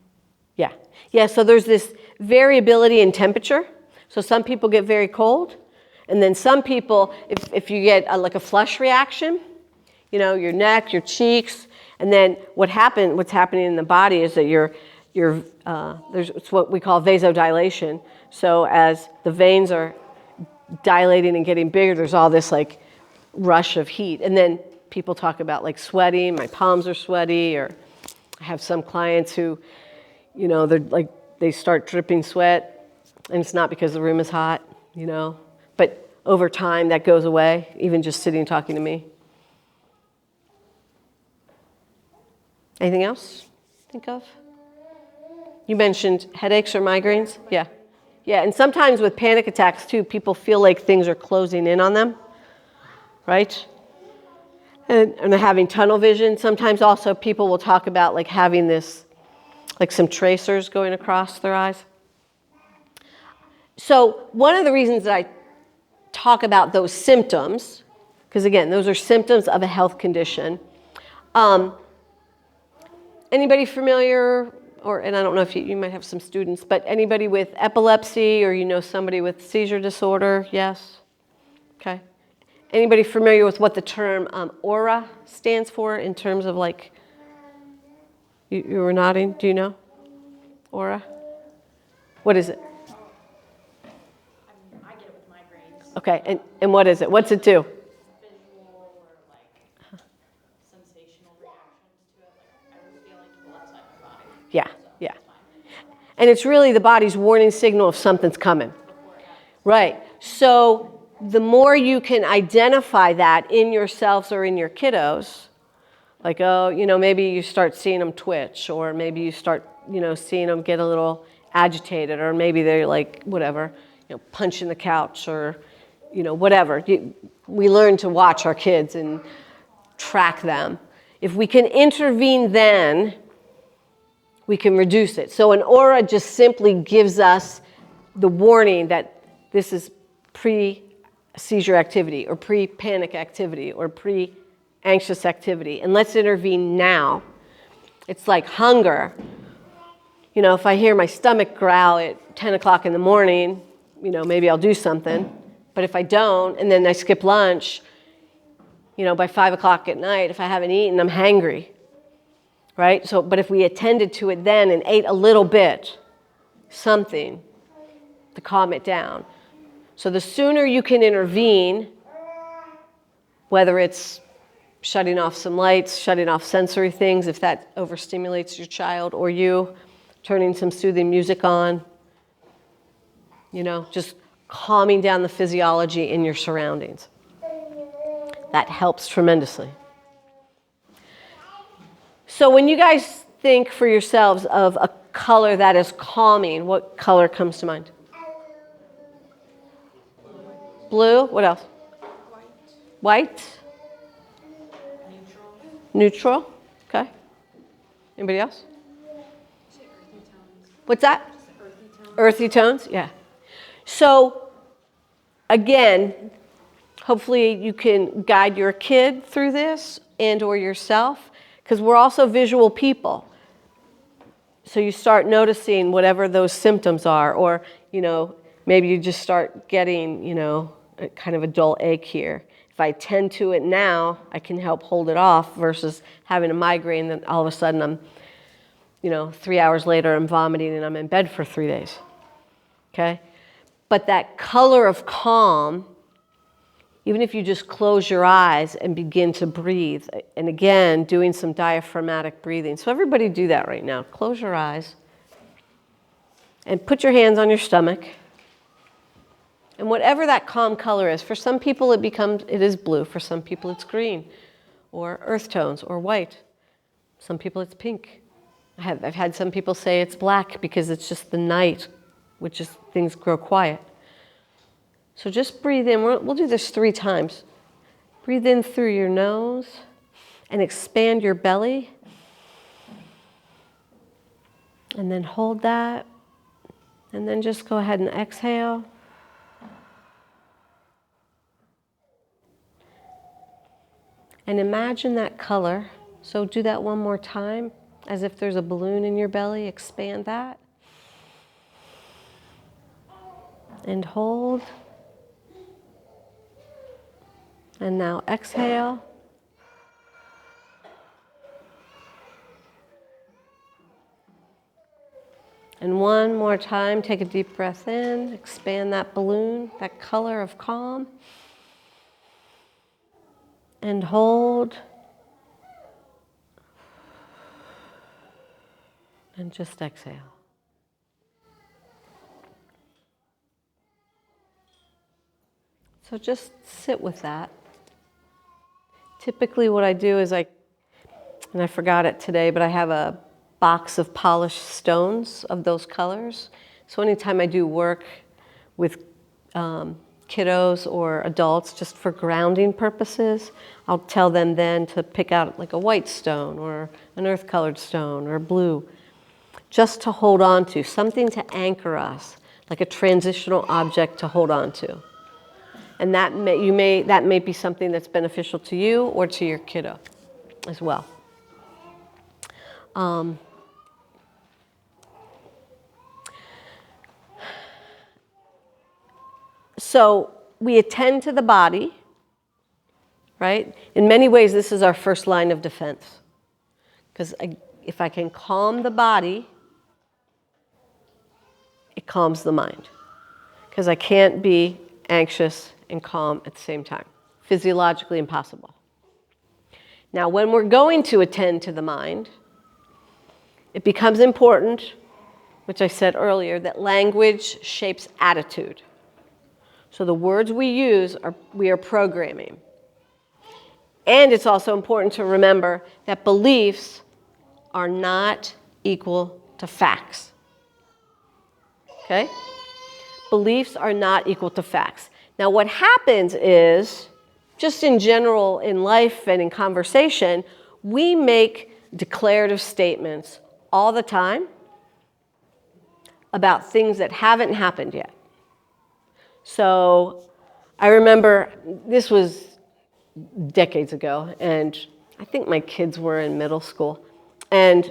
Yeah. Yeah, so there's this variability in temperature. So some people get very cold. And then some people, if you get like a flush reaction, your neck, your cheeks, and then what's happening in the body is that it's what we call vasodilation. So as the veins are dilating and getting bigger, there's all this like rush of heat. And then people talk about like sweating, my palms are sweaty, or I have some clients who, they're like, they start dripping sweat, and it's not because the room is hot, but over time that goes away, even just sitting talking to me. Anything else think of? You mentioned headaches or migraines? Yeah. Yeah, and sometimes with panic attacks too, people feel like things are closing in on them, right? And they're having tunnel vision. Sometimes also people will talk about like having this, like some tracers going across their eyes. So one of the reasons that I talk about those symptoms, because again, those are symptoms of a health condition. Anybody familiar, and I don't know if you might have some students, but anybody with epilepsy or somebody with seizure disorder? Yes? Okay. Anybody familiar with what the term aura stands for in terms of like, you were nodding, do you know? Aura? What is it? I get it with migraines. Okay, and what is it? What's it do? Visual or like sensational reactions to it. Like I was feeling people outside my body. Yeah, So yeah. it's fine. And it's really the body's warning signal if something's coming. Before it happens. Right. So the more you can identify that in yourselves or in your kiddos, like, maybe you start seeing them twitch, or maybe you start, seeing them get a little agitated, or maybe they're like, whatever, punching the couch, or, whatever. We learn to watch our kids and track them. If we can intervene then, we can reduce it. So an aura just simply gives us the warning that this is pre-seizure activity, or pre-panic activity, or pre-anxious activity, and let's intervene now. It's like hunger. If I hear my stomach growl at 10 o'clock in the morning, maybe I'll do something. But if I don't, and then I skip lunch, by 5 o'clock at night, if I haven't eaten, I'm hangry. Right? So, but if we attended to it then and ate a little bit, something to calm it down. So the sooner you can intervene, whether it's shutting off some lights, shutting off sensory things, if that overstimulates your child or you, turning some soothing music on, just calming down the physiology in your surroundings. That helps tremendously. So when you guys think for yourselves of a color that is calming, what color comes to mind? Blue. What else? White. Neutral. Okay. Anybody else? What's that? Earthy tones. Yeah. So again, hopefully you can guide your kid through this and or yourself, because we're also visual people. So you start noticing whatever those symptoms are, or, maybe you just start getting, a kind of a dull ache here. If I tend to it now, I can help hold it off versus having a migraine that all of a sudden I'm, 3 hours later I'm vomiting and I'm in bed for 3 days. Okay? But that color of calm Even if you just close your eyes and begin to breathe, and again, doing some diaphragmatic breathing. So everybody do that right now. Close your eyes and put your hands on your stomach. And whatever that calm color is, for some people it is blue, for some people it's green, or earth tones, or white. Some people it's pink. I've had some people say it's black because it's just the night, which is things grow quiet. So just breathe in. We'll do this 3 times. Breathe in through your nose and expand your belly. And then hold that. And then just go ahead and exhale. And imagine that color. So do that one more time, as if there's a balloon in your belly. Expand that. And hold. And now exhale. And one more time, take a deep breath in, expand that balloon, that color of calm. And hold. And just exhale. So just sit with that. Typically what I do is and I forgot it today, but I have a box of polished stones of those colors. So anytime I do work with kiddos or adults, just for grounding purposes, I'll tell them then to pick out like a white stone or an earth-colored stone or blue, just to hold on to, something to anchor us, like a transitional object to hold on to. And that may be something that's beneficial to you or to your kiddo as well. So we attend to the body, right? In many ways, this is our first line of defense. Because if I can calm the body, it calms the mind. Because I can't be anxious and calm at the same time. Physiologically impossible. Now, when we're going to attend to the mind, it becomes important, which I said earlier, that language shapes attitude. So the words we use, we are programming. And it's also important to remember that beliefs are not equal to facts. Okay? Beliefs are not equal to facts. Now what happens is, just in general in life and in conversation, we make declarative statements all the time about things that haven't happened yet. So I remember, this was decades ago, and I think my kids were in middle school, and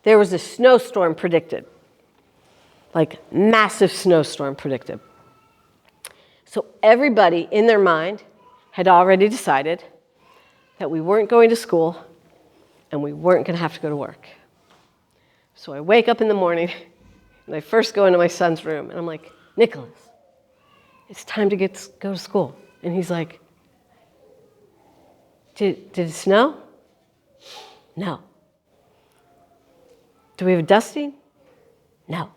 there was a snowstorm predicted, like massive snowstorm predicted. So everybody in their mind had already decided that we weren't going to school and we weren't going to have to go to work. So I wake up in the morning and I first go into my son's room and I'm like, Nicholas, it's time to go to school. And he's like, did it snow? No. Do we have a dusting? No.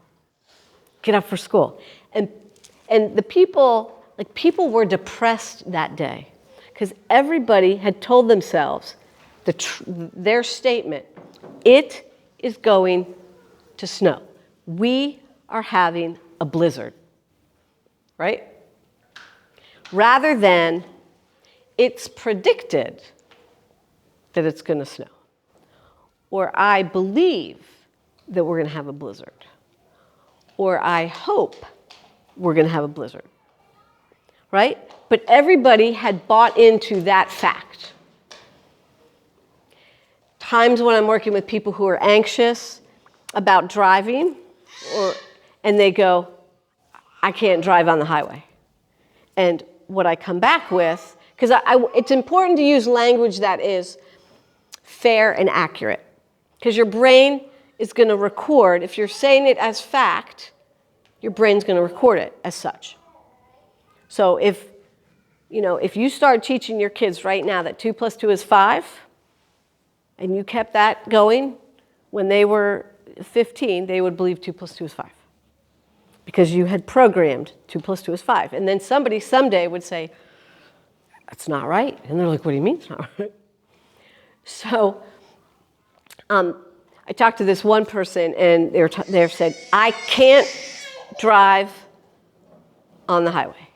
Get up for school. And the people were depressed that day because everybody had told themselves their statement, it is going to snow. We are having a blizzard, right? Rather than it's predicted that it's going to snow, or I believe that we're going to have a blizzard, or I hope we're going to have a blizzard, right? But everybody had bought into that fact. Times when I'm working with people who are anxious about driving, and they go, I can't drive on the highway. And what I come back with, because it's important to use language that is fair and accurate, because your brain is going to record, if you're saying it as fact, your brain's going to record it as such. So if if you start teaching your kids right now that 2 + 2 is 5, and you kept that going, when they were 15, they would believe 2 + 2 is 5. Because you had programmed 2 + 2 is 5. And then somebody someday would say, that's not right. And they're like, what do you mean it's not right? So I talked to this one person, and they said, I can't drive on the highway.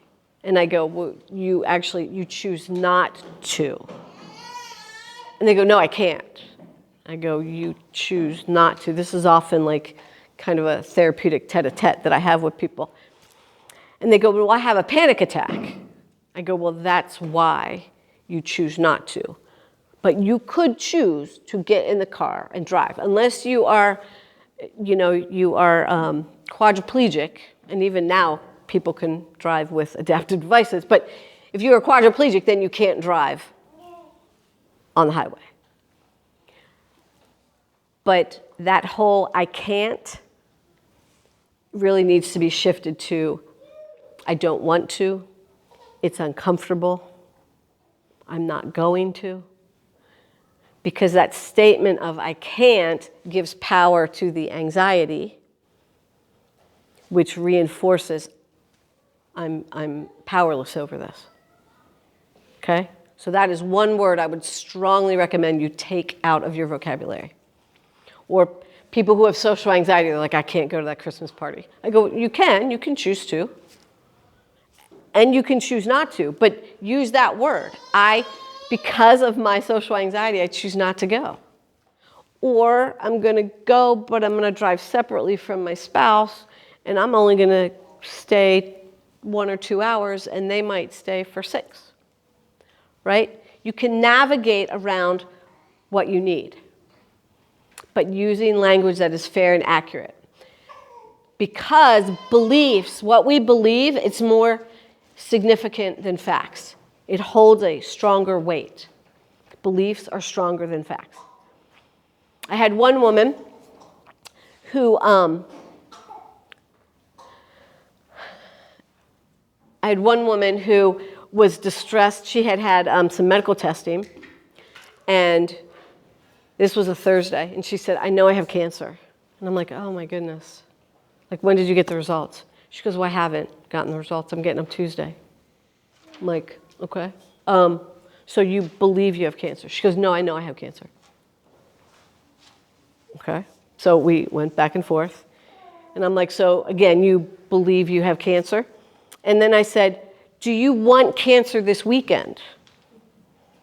And I go, well, you choose not to. And they go, no, I can't. I go, you choose not to. This is often like kind of a therapeutic tete-a-tete that I have with people. And they go, well, I have a panic attack. I go, well, that's why you choose not to. But you could choose to get in the car and drive, unless you are, quadriplegic, and even now people can drive with adaptive devices. But if you are quadriplegic, then you can't drive on the highway. But that whole I can't really needs to be shifted to I don't want to, it's uncomfortable, I'm not going to. Because that statement of I can't gives power to the anxiety, which reinforces I'm powerless over this. Okay? So that is one word I would strongly recommend you take out of your vocabulary. Or people who have social anxiety, they're like, I can't go to that Christmas party. I go, you can choose to. And you can choose not to, but use that word. Because of my social anxiety, I choose not to go. Or I'm going to go, but I'm going to drive separately from my spouse, and I'm only going to stay 1 or 2 hours, and they might stay for 6. Right? You can navigate around what you need, but using language that is fair and accurate. Because beliefs, what we believe, it's more significant than facts. It holds a stronger weight. Beliefs are stronger than facts. I had one woman who was distressed. She had some medical testing, and this was a Thursday, and she said, I know I have cancer. And I'm like, oh my goodness. Like, when did you get the results? She goes, well, I haven't gotten the results. I'm getting them Tuesday. I'm like, okay. So you believe you have cancer? She goes, no, I know I have cancer. Okay. So we went back and forth. And I'm like, so again, you believe you have cancer? And then I said, do you want cancer this weekend?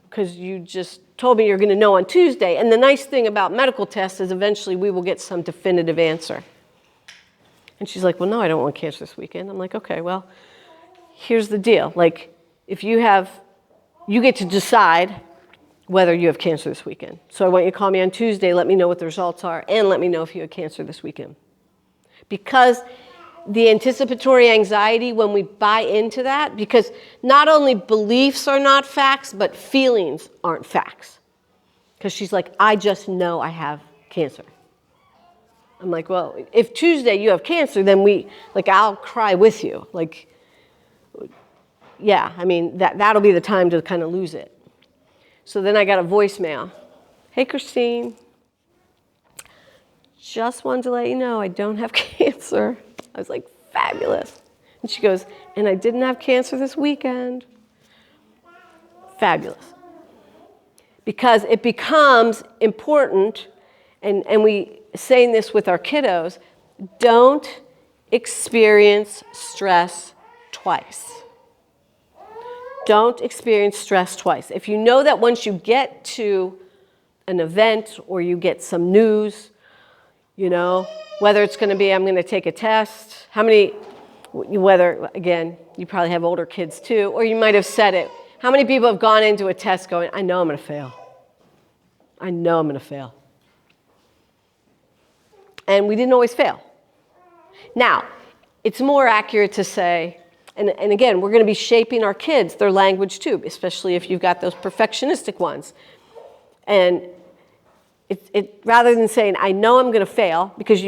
Because you just told me you're going to know on Tuesday. And the nice thing about medical tests is eventually we will get some definitive answer. And she's like, well, no, I don't want cancer this weekend. I'm like, okay, well, here's the deal. Like, if you get to decide whether you have cancer this weekend. So I want you to call me on Tuesday, let me know what the results are, and let me know if you had cancer this weekend. Because the anticipatory anxiety, when we buy into that, because not only beliefs are not facts, but feelings aren't facts. Because she's like, I just know I have cancer. I'm like, well, if Tuesday you have cancer, then I'll cry with you. Like, yeah, I mean, that'll be the time to kind of lose it. So then I got a voicemail. Hey, Christine, just wanted to let you know I don't have cancer. I was like, fabulous. And she goes, and I didn't have cancer this weekend. Fabulous. Because it becomes important, and we saying this with our kiddos, don't experience stress twice. Don't experience stress twice. If you know that once you get to an event or you get some news, whether it's going to be I'm going to take a test, whether, again, you probably have older kids too, or you might have said it. How many people have gone into a test going, I know I'm going to fail. I know I'm going to fail. And we didn't always fail. Now, it's more accurate to say, and again, we're going to be shaping our kids, their language too, especially if you've got those perfectionistic ones. And it rather than saying, I know I'm going to fail, because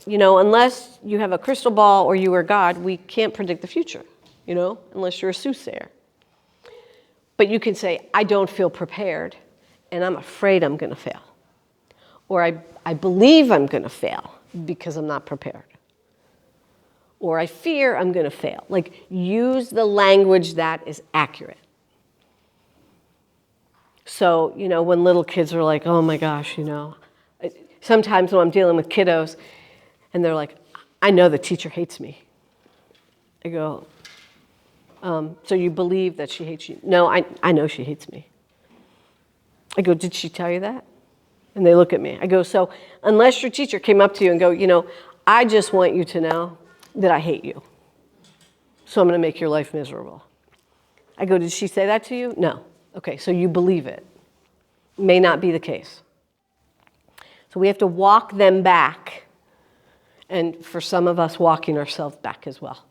unless you have a crystal ball or you are God, we can't predict the future, unless you're a soothsayer. But you can say, I don't feel prepared, and I'm afraid I'm going to fail. Or I believe I'm going to fail because I'm not prepared. Or I fear I'm going to fail. Like, use the language that is accurate. So, when little kids are like, oh my gosh, sometimes when I'm dealing with kiddos and they're like, I know the teacher hates me. I go, so you believe that she hates you? No, I know she hates me. I go, did she tell you that? And they look at me. I go, so unless your teacher came up to you and go, I just want you to know that I hate you. So I'm going to make your life miserable. I go, did she say that to you? No. Okay, so you believe it. May not be the case. So we have to walk them back. And for some of us, walking ourselves back as well.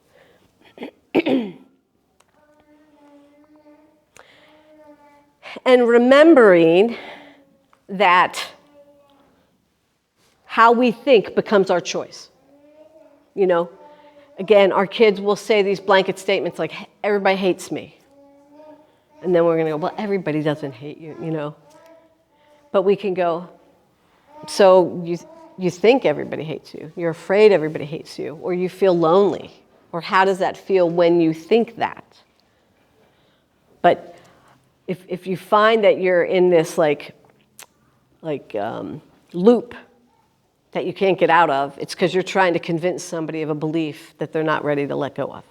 And remembering that how we think becomes our choice. Again, our kids will say these blanket statements like, everybody hates me. And then we're going to go, well, everybody doesn't hate you, But we can go, so you think everybody hates you. You're afraid everybody hates you. Or you feel lonely. Or how does that feel when you think that? But if you find that you're in this loop that you can't get out of, it's because you're trying to convince somebody of a belief that they're not ready to let go of.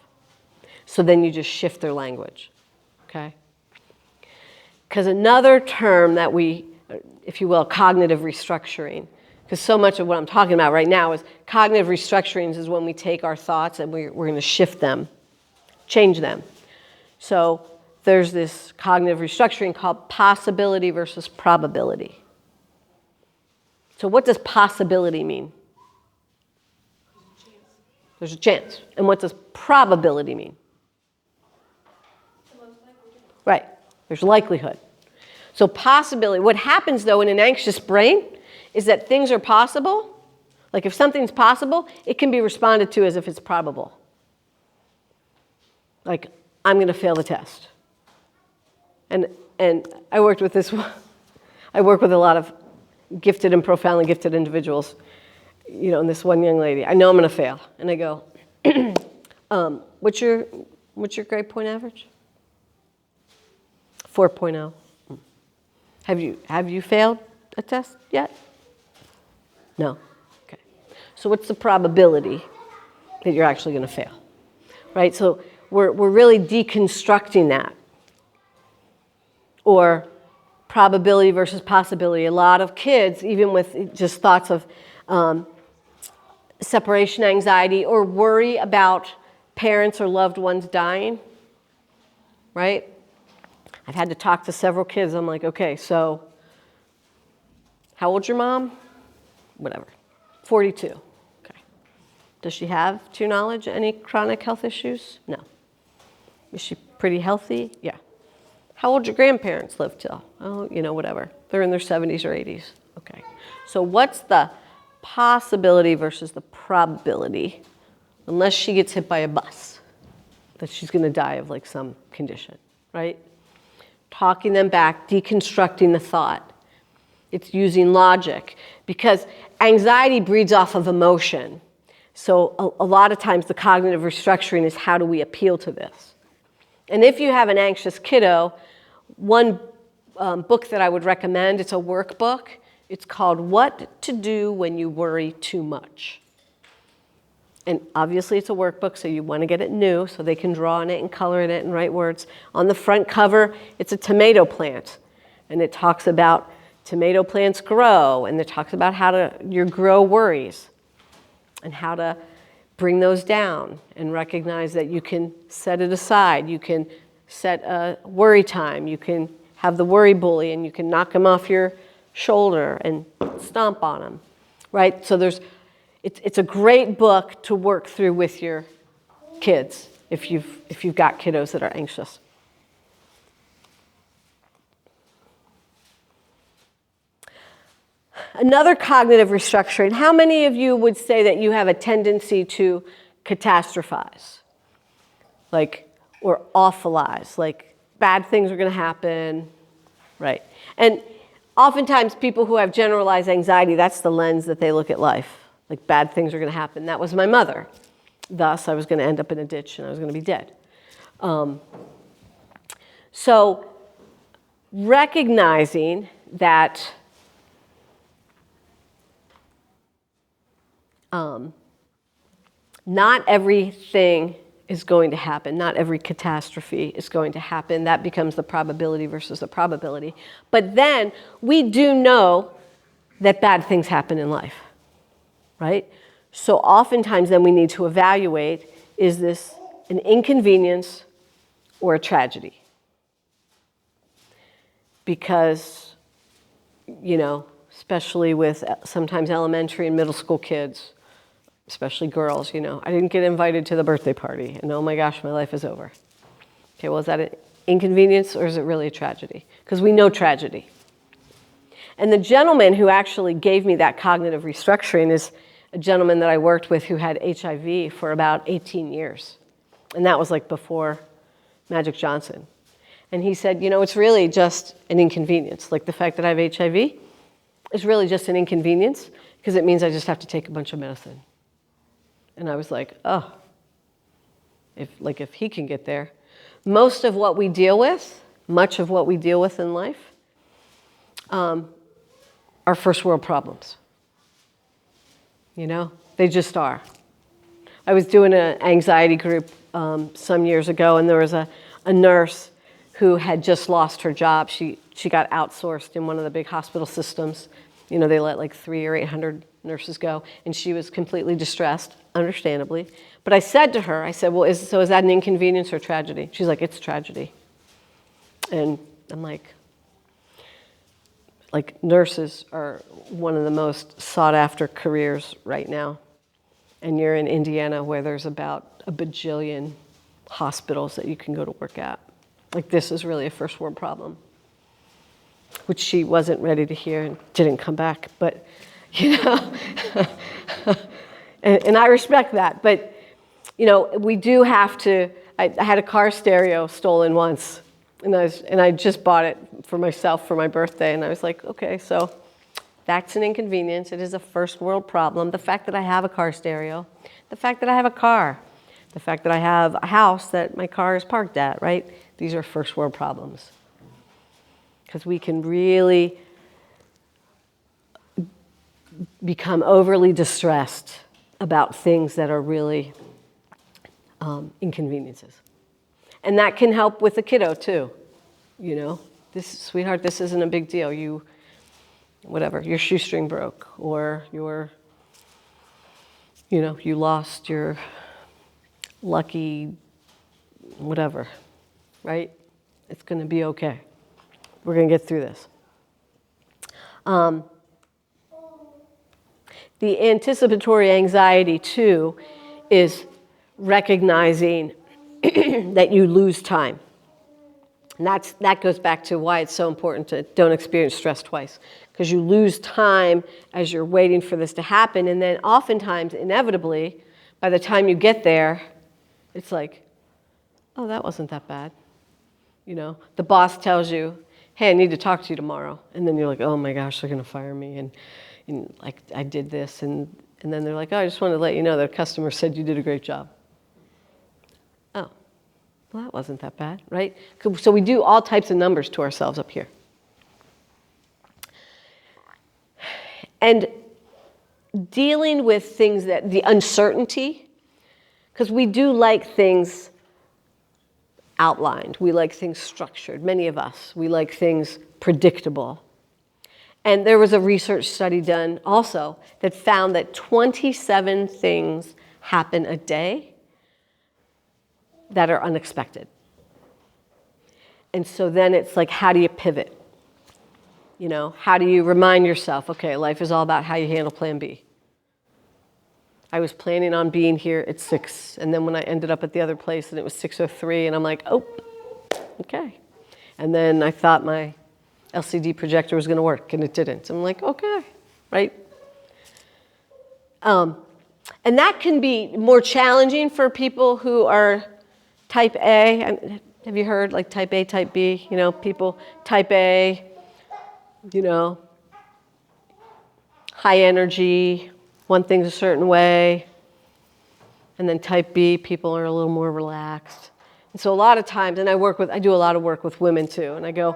So then you just shift their language, okay? Because another term that we, if you will, cognitive restructuring, because so much of what I'm talking about right now is cognitive restructurings is when we take our thoughts and we're going to shift them, change them. So there's this cognitive restructuring called possibility versus probability. So what does possibility mean? There's a chance. And what does probability mean? Right. There's likelihood. So possibility, what happens though in an anxious brain is that things are possible. Like if something's possible, it can be responded to as if it's probable. Like, I'm going to fail the test. And I worked with I work with a lot of gifted and profoundly gifted individuals, and this one young lady, I know I'm going to fail. And I go, what's your grade point average? 4.0. Have you failed a test yet? No. Okay. So what's the probability that you're actually going to fail? Right? So we're really deconstructing that. Or probability versus possibility. A lot of kids, even with just thoughts of separation anxiety or worry about parents or loved ones dying, right? I've had to talk to several kids. I'm like, okay, so how old's your mom? Whatever. 42. Okay. Does she have, to your knowledge, any chronic health issues? No. Is she pretty healthy? Yeah. How old your grandparents live till? Oh, whatever. They're in their 70s or 80s. Okay. So what's the possibility versus the probability, unless she gets hit by a bus, that she's going to die of some condition, right? Talking them back, deconstructing the thought. It's using logic because anxiety breeds off of emotion. So a lot of times the cognitive restructuring is how do we appeal to this? And if you have an anxious kiddo, one book that I would recommend, it's a workbook. It's called What to Do When You Worry Too Much. And obviously it's a workbook, so you want to get it new so they can draw on it and color in it and write words. On the front cover, it's a tomato plant. And it talks about tomato plants grow, and it talks about how to your grow worries and how to bring those down and recognize that you can set it aside. You can set a worry time. You can have the worry bully and you can knock them off your shoulder and stomp on them, right? So it's a great book to work through with your kids if you've got kiddos that are anxious. Another cognitive restructuring. How many of you would say that you have a tendency to catastrophize? Or awfulize, bad things are going to happen, right? And oftentimes people who have generalized anxiety, that's the lens that they look at life. Like bad things are going to happen. That was my mother. Thus, I was going to end up in a ditch and I was going to be dead. So recognizing that not everything is going to happen. Not every catastrophe is going to happen. That becomes the probability versus the probability. But then we do know that bad things happen in life, right? So oftentimes then we need to evaluate, is this an inconvenience or a tragedy? Because, you know, especially with sometimes elementary and middle school kids, especially girls, you know, I didn't get invited to the birthday party, and oh my gosh, my life is over. Okay, well, is that an inconvenience or is it really a tragedy? Because we know tragedy. And the gentleman who actually gave me that cognitive restructuring is a gentleman that I worked with who had HIV for about 18 years. And that was like before Magic Johnson. And he said, you know, it's really just an inconvenience. Like the fact that I have HIV is really just an inconvenience because it means I just have to take a bunch of medicine. And I was like, oh, if he can get there. Most of what we deal with, much of what we deal with in life, are first world problems. You know, they just are. I was doing an anxiety group some years ago, and there was a nurse who had just lost her job. She got outsourced in one of the big hospital systems. You know, they let like 300 or 800 nurses go, and she was completely distressed, understandably. But I said to her, I said, well, is that an inconvenience or tragedy? She's like, it's tragedy. And I'm like, nurses are one of the most sought after careers right now. And you're in Indiana where there's about a bajillion hospitals that you can go to work at. Like, this is really a first world problem, which she wasn't ready to hear and didn't come back. But, you know, and I respect that. But, you know, we do have to, I had a car stereo stolen once, and I just bought it for myself for my birthday, and I was like, okay, so that's an inconvenience. It is a first world problem. The fact that I have a car stereo, the fact that I have a car, the fact that I have a house that my car is parked at, right? These are first world problems. Because we can really become overly distressed about things that are really inconveniences. And that can help with the kiddo too. You know, sweetheart, this isn't a big deal. Your shoestring broke, or you lost your lucky whatever, right? It's going to be okay. We're going to get through this. The anticipatory anxiety, too, is recognizing that you lose time. And that goes back to why it's so important to don't experience stress twice. Because you lose time as you're waiting for this to happen, and then oftentimes, inevitably, by the time you get there, it's like, oh, that wasn't that bad. You know, the boss tells you, hey, I need to talk to you tomorrow. And then you're like, oh my gosh, they're going to fire me. And like, I did this. And then they're like, oh, I just wanted to let you know that a customer said you did a great job. Oh, well, that wasn't that bad, right? So we do all types of numbers to ourselves up here. And dealing with things that, the uncertainty, because we do like things outlined. We like things structured. Many of us, we like things predictable. And there was a research study done also that found that 27 things happen a day that are unexpected. And so then it's like, how do you pivot? You know, how do you remind yourself, okay, life is all about how you handle plan B. I was planning on being here at 6, and then when I ended up at the other place and it was 6:03, and I'm like, oh, okay. And then I thought my LCD projector was going to work, and it didn't. I'm like, okay, right? And that can be more challenging for people who are type A. And Have you heard like type A, type B? You know, people, type A, you know, high energy, want things a certain way. And then type B, people are a little more relaxed. And so a lot of times, and I do a lot of work with women too, and I go,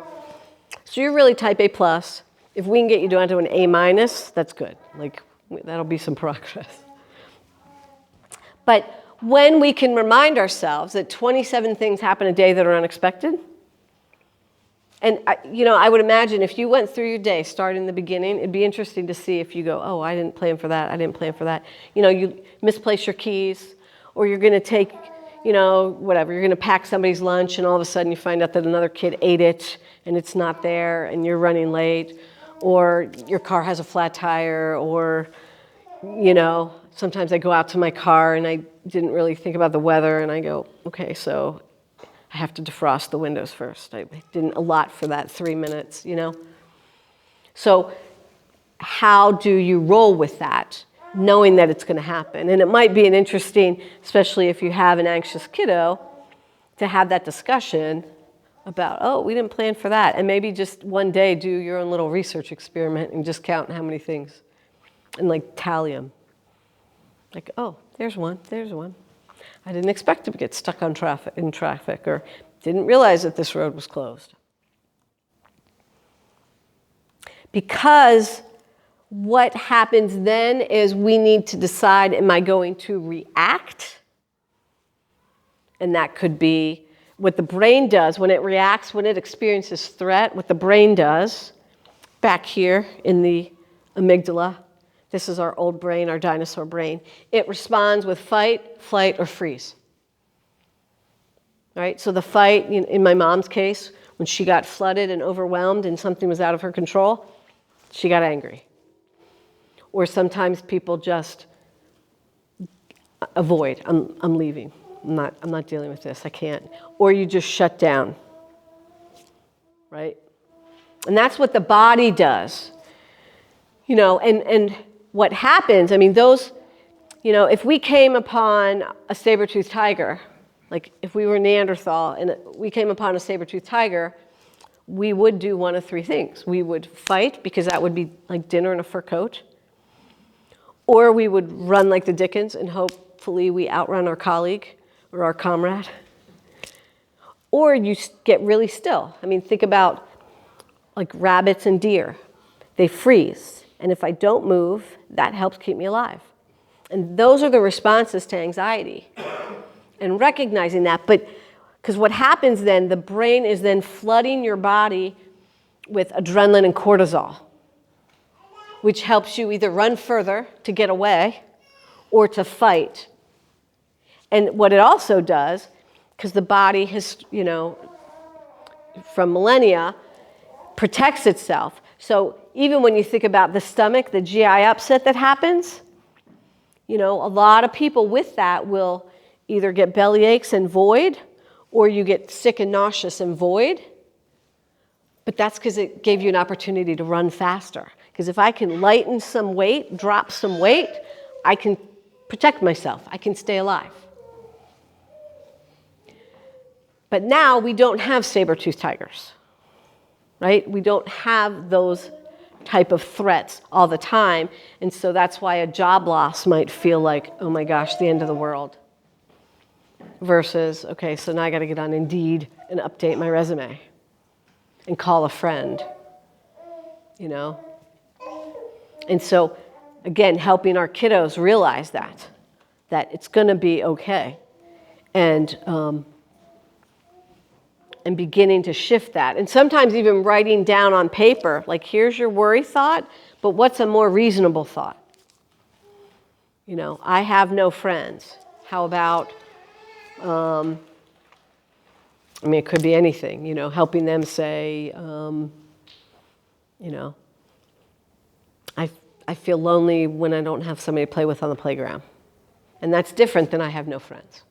so you're really type A plus. If we can get you down to an A minus, that's good. Like, that'll be some progress. But when we can remind ourselves that 27 things happen a day that are unexpected, and I would imagine if you went through your day, starting in the beginning, it'd be interesting to see if you go, oh, I didn't plan for that, I didn't plan for that. You know, you misplace your keys, or you're going to take, whatever, you're going to pack somebody's lunch, and all of a sudden you find out that another kid ate it, and it's not there, and you're running late, or your car has a flat tire, or, sometimes I go out to my car and I didn't really think about the weather, and I go, okay, so I have to defrost the windows first. I didn't allot for that 3 minutes, So how do you roll with that, knowing that it's going to happen? And it might be an interesting, especially if you have an anxious kiddo, to have that discussion about, oh, we didn't plan for that. And maybe just one day do your own little research experiment and just count how many things and like tally them. Like, oh, there's one. I didn't expect to get stuck in traffic, or didn't realize that this road was closed. Because what happens then is we need to decide, am I going to react? And that could be what the brain does when it reacts, when it experiences threat. What the brain does back here in the amygdala, this is our old brain, our dinosaur brain. It responds with fight, flight, or freeze. Right? So the fight, in my mom's case, when she got flooded and overwhelmed and something was out of her control, she got angry. Or sometimes people just avoid. I'm leaving. I'm not dealing with this. I can't. Or you just shut down. Right? And that's what the body does. And what happens, if we came upon a saber-toothed tiger, like if we were Neanderthal and we came upon a saber-toothed tiger, we would do one of three things. We would fight, because that would be like dinner in a fur coat. Or we would run like the Dickens and hopefully we outrun our colleague or our comrade. Or you get really still. Think about like rabbits and deer. They freeze. And if I don't move, that helps keep me alive. And those are the responses to anxiety. And recognizing that, but because what happens then, the brain is then flooding your body with adrenaline and cortisol, which helps you either run further to get away or to fight. And what it also does, because the body has, from millennia, protects itself. So even when you think about the stomach, the GI upset that happens, a lot of people with that will either get belly aches and void, or you get sick and nauseous and void. But that's because it gave you an opportunity to run faster. Because if I can lighten some weight, drop some weight, I can protect myself. I can stay alive. But now we don't have saber-toothed tigers, right? We don't have those type of threats all the time. And so that's why a job loss might feel like, oh my gosh, the end of the world. Versus, okay, so now I got to get on Indeed and update my resume and call a friend, And so, again, helping our kiddos realize that it's going to be okay. And beginning to shift that. And sometimes even writing down on paper, like, here's your worry thought, but what's a more reasonable thought? I have no friends. How about, it could be anything, helping them say, I feel lonely when I don't have somebody to play with on the playground. And that's different than I have no friends.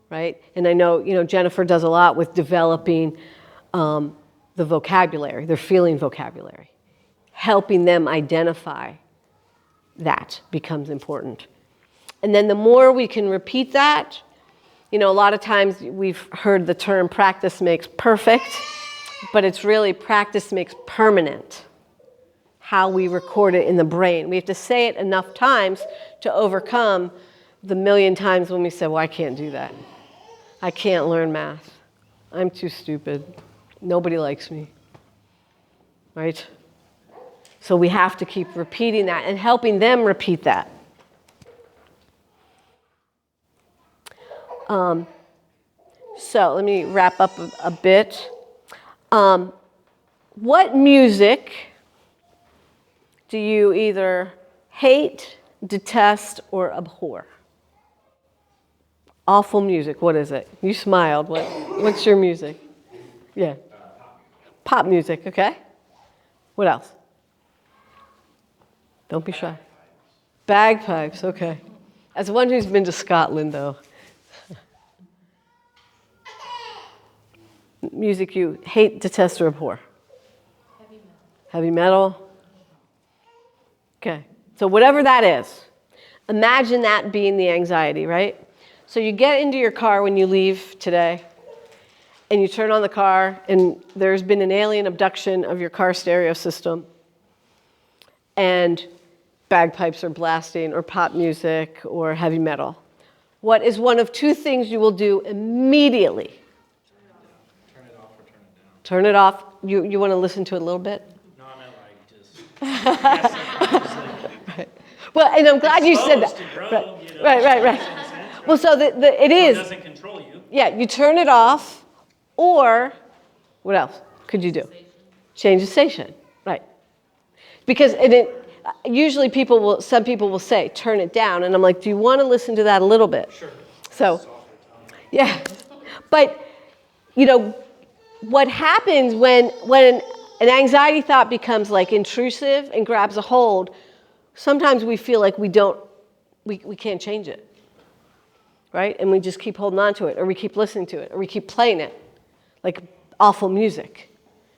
Right? And I know, Jennifer does a lot with developing the vocabulary, their feeling vocabulary. Helping them identify that becomes important. And then the more we can repeat that, You know, a lot of times we've heard the term practice makes perfect, but it's really practice makes permanent. How we record it in the brain. We have to say it enough times to overcome the million times when we say, well, I can't do that. I can't learn math. I'm too stupid. Nobody likes me. Right? So we have to keep repeating that and helping them repeat that. So let me wrap up a bit. What music do you either hate, detest, or abhor? Awful music, what is it? You smiled. What's your music? Yeah. Pop music, okay. What else? Don't be shy. Bagpipes, okay. As one who's been to Scotland, though. Music you hate, detest, or abhor? Heavy metal. Heavy metal? Okay. So whatever that is, imagine that being the anxiety, right? So you get into your car when you leave today, and you turn on the car, and there's been an alien abduction of your car stereo system, and bagpipes are blasting, or pop music, or heavy metal. What is one of two things you will do immediately? Turn it off or turn it down. Turn it off. You want to listen to it a little bit? No, I meant like just. Right. Well, and I'm glad you said that. Right. Well, so it is. It doesn't control you. Yeah, you turn it off, or what else could you do? Change the station, right? Because usually some people will say, turn it down, and I'm like, do you want to listen to that a little bit? Sure. So, yeah, but you know, what happens when an anxiety thought becomes like intrusive and grabs a hold? Sometimes we feel like we can't change it. Right? And we just keep holding on to it, or we keep listening to it, or we keep playing it, like awful music.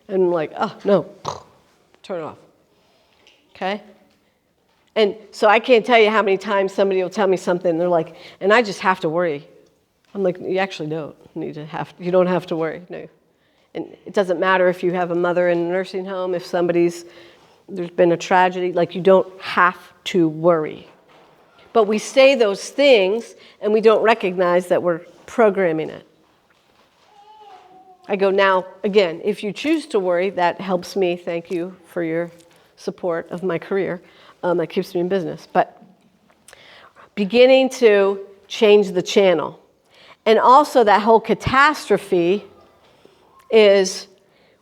And like, oh, no, turn it off. Okay? And so I can't tell you how many times somebody will tell me something, and they're like, and I just have to worry. I'm like, you actually don't you don't have to worry, no. And it doesn't matter if you have a mother in a nursing home, if there's been a tragedy, like you don't have to worry. But we say those things, and we don't recognize that we're programming it. I go, now, again, if you choose to worry, that helps me. Thank you for your support of my career. That keeps me in business. But beginning to change the channel. And also that whole catastrophe is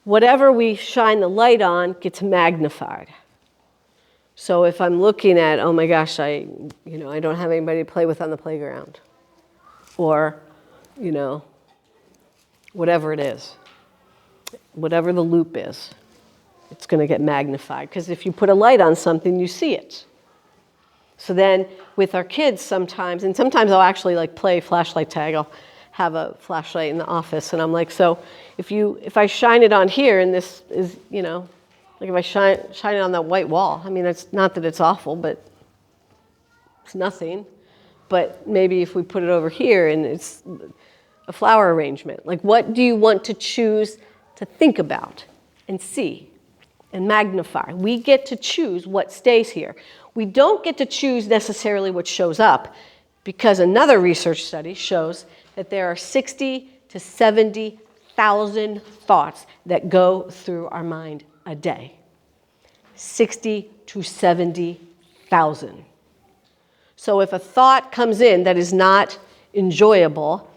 whatever we shine the light on gets magnified. So if I'm looking at, oh my gosh, I don't have anybody to play with on the playground, or, whatever it is, whatever the loop is, it's going to get magnified. Because if you put a light on something, you see it. So then with our kids sometimes, and sometimes I'll actually like play flashlight tag. I'll have a flashlight in the office, and I'm like, so if I shine it on here, and this is, like if I shine it on that white wall, I mean, it's not that it's awful, but it's nothing. But maybe if we put it over here and it's a flower arrangement, like what do you want to choose to think about and see and magnify? We get to choose what stays here. We don't get to choose necessarily what shows up, because another research study shows that there are 60 to 70,000 thoughts that go through our mind a day. 60 to 70,000. So if a thought comes in that is not enjoyable,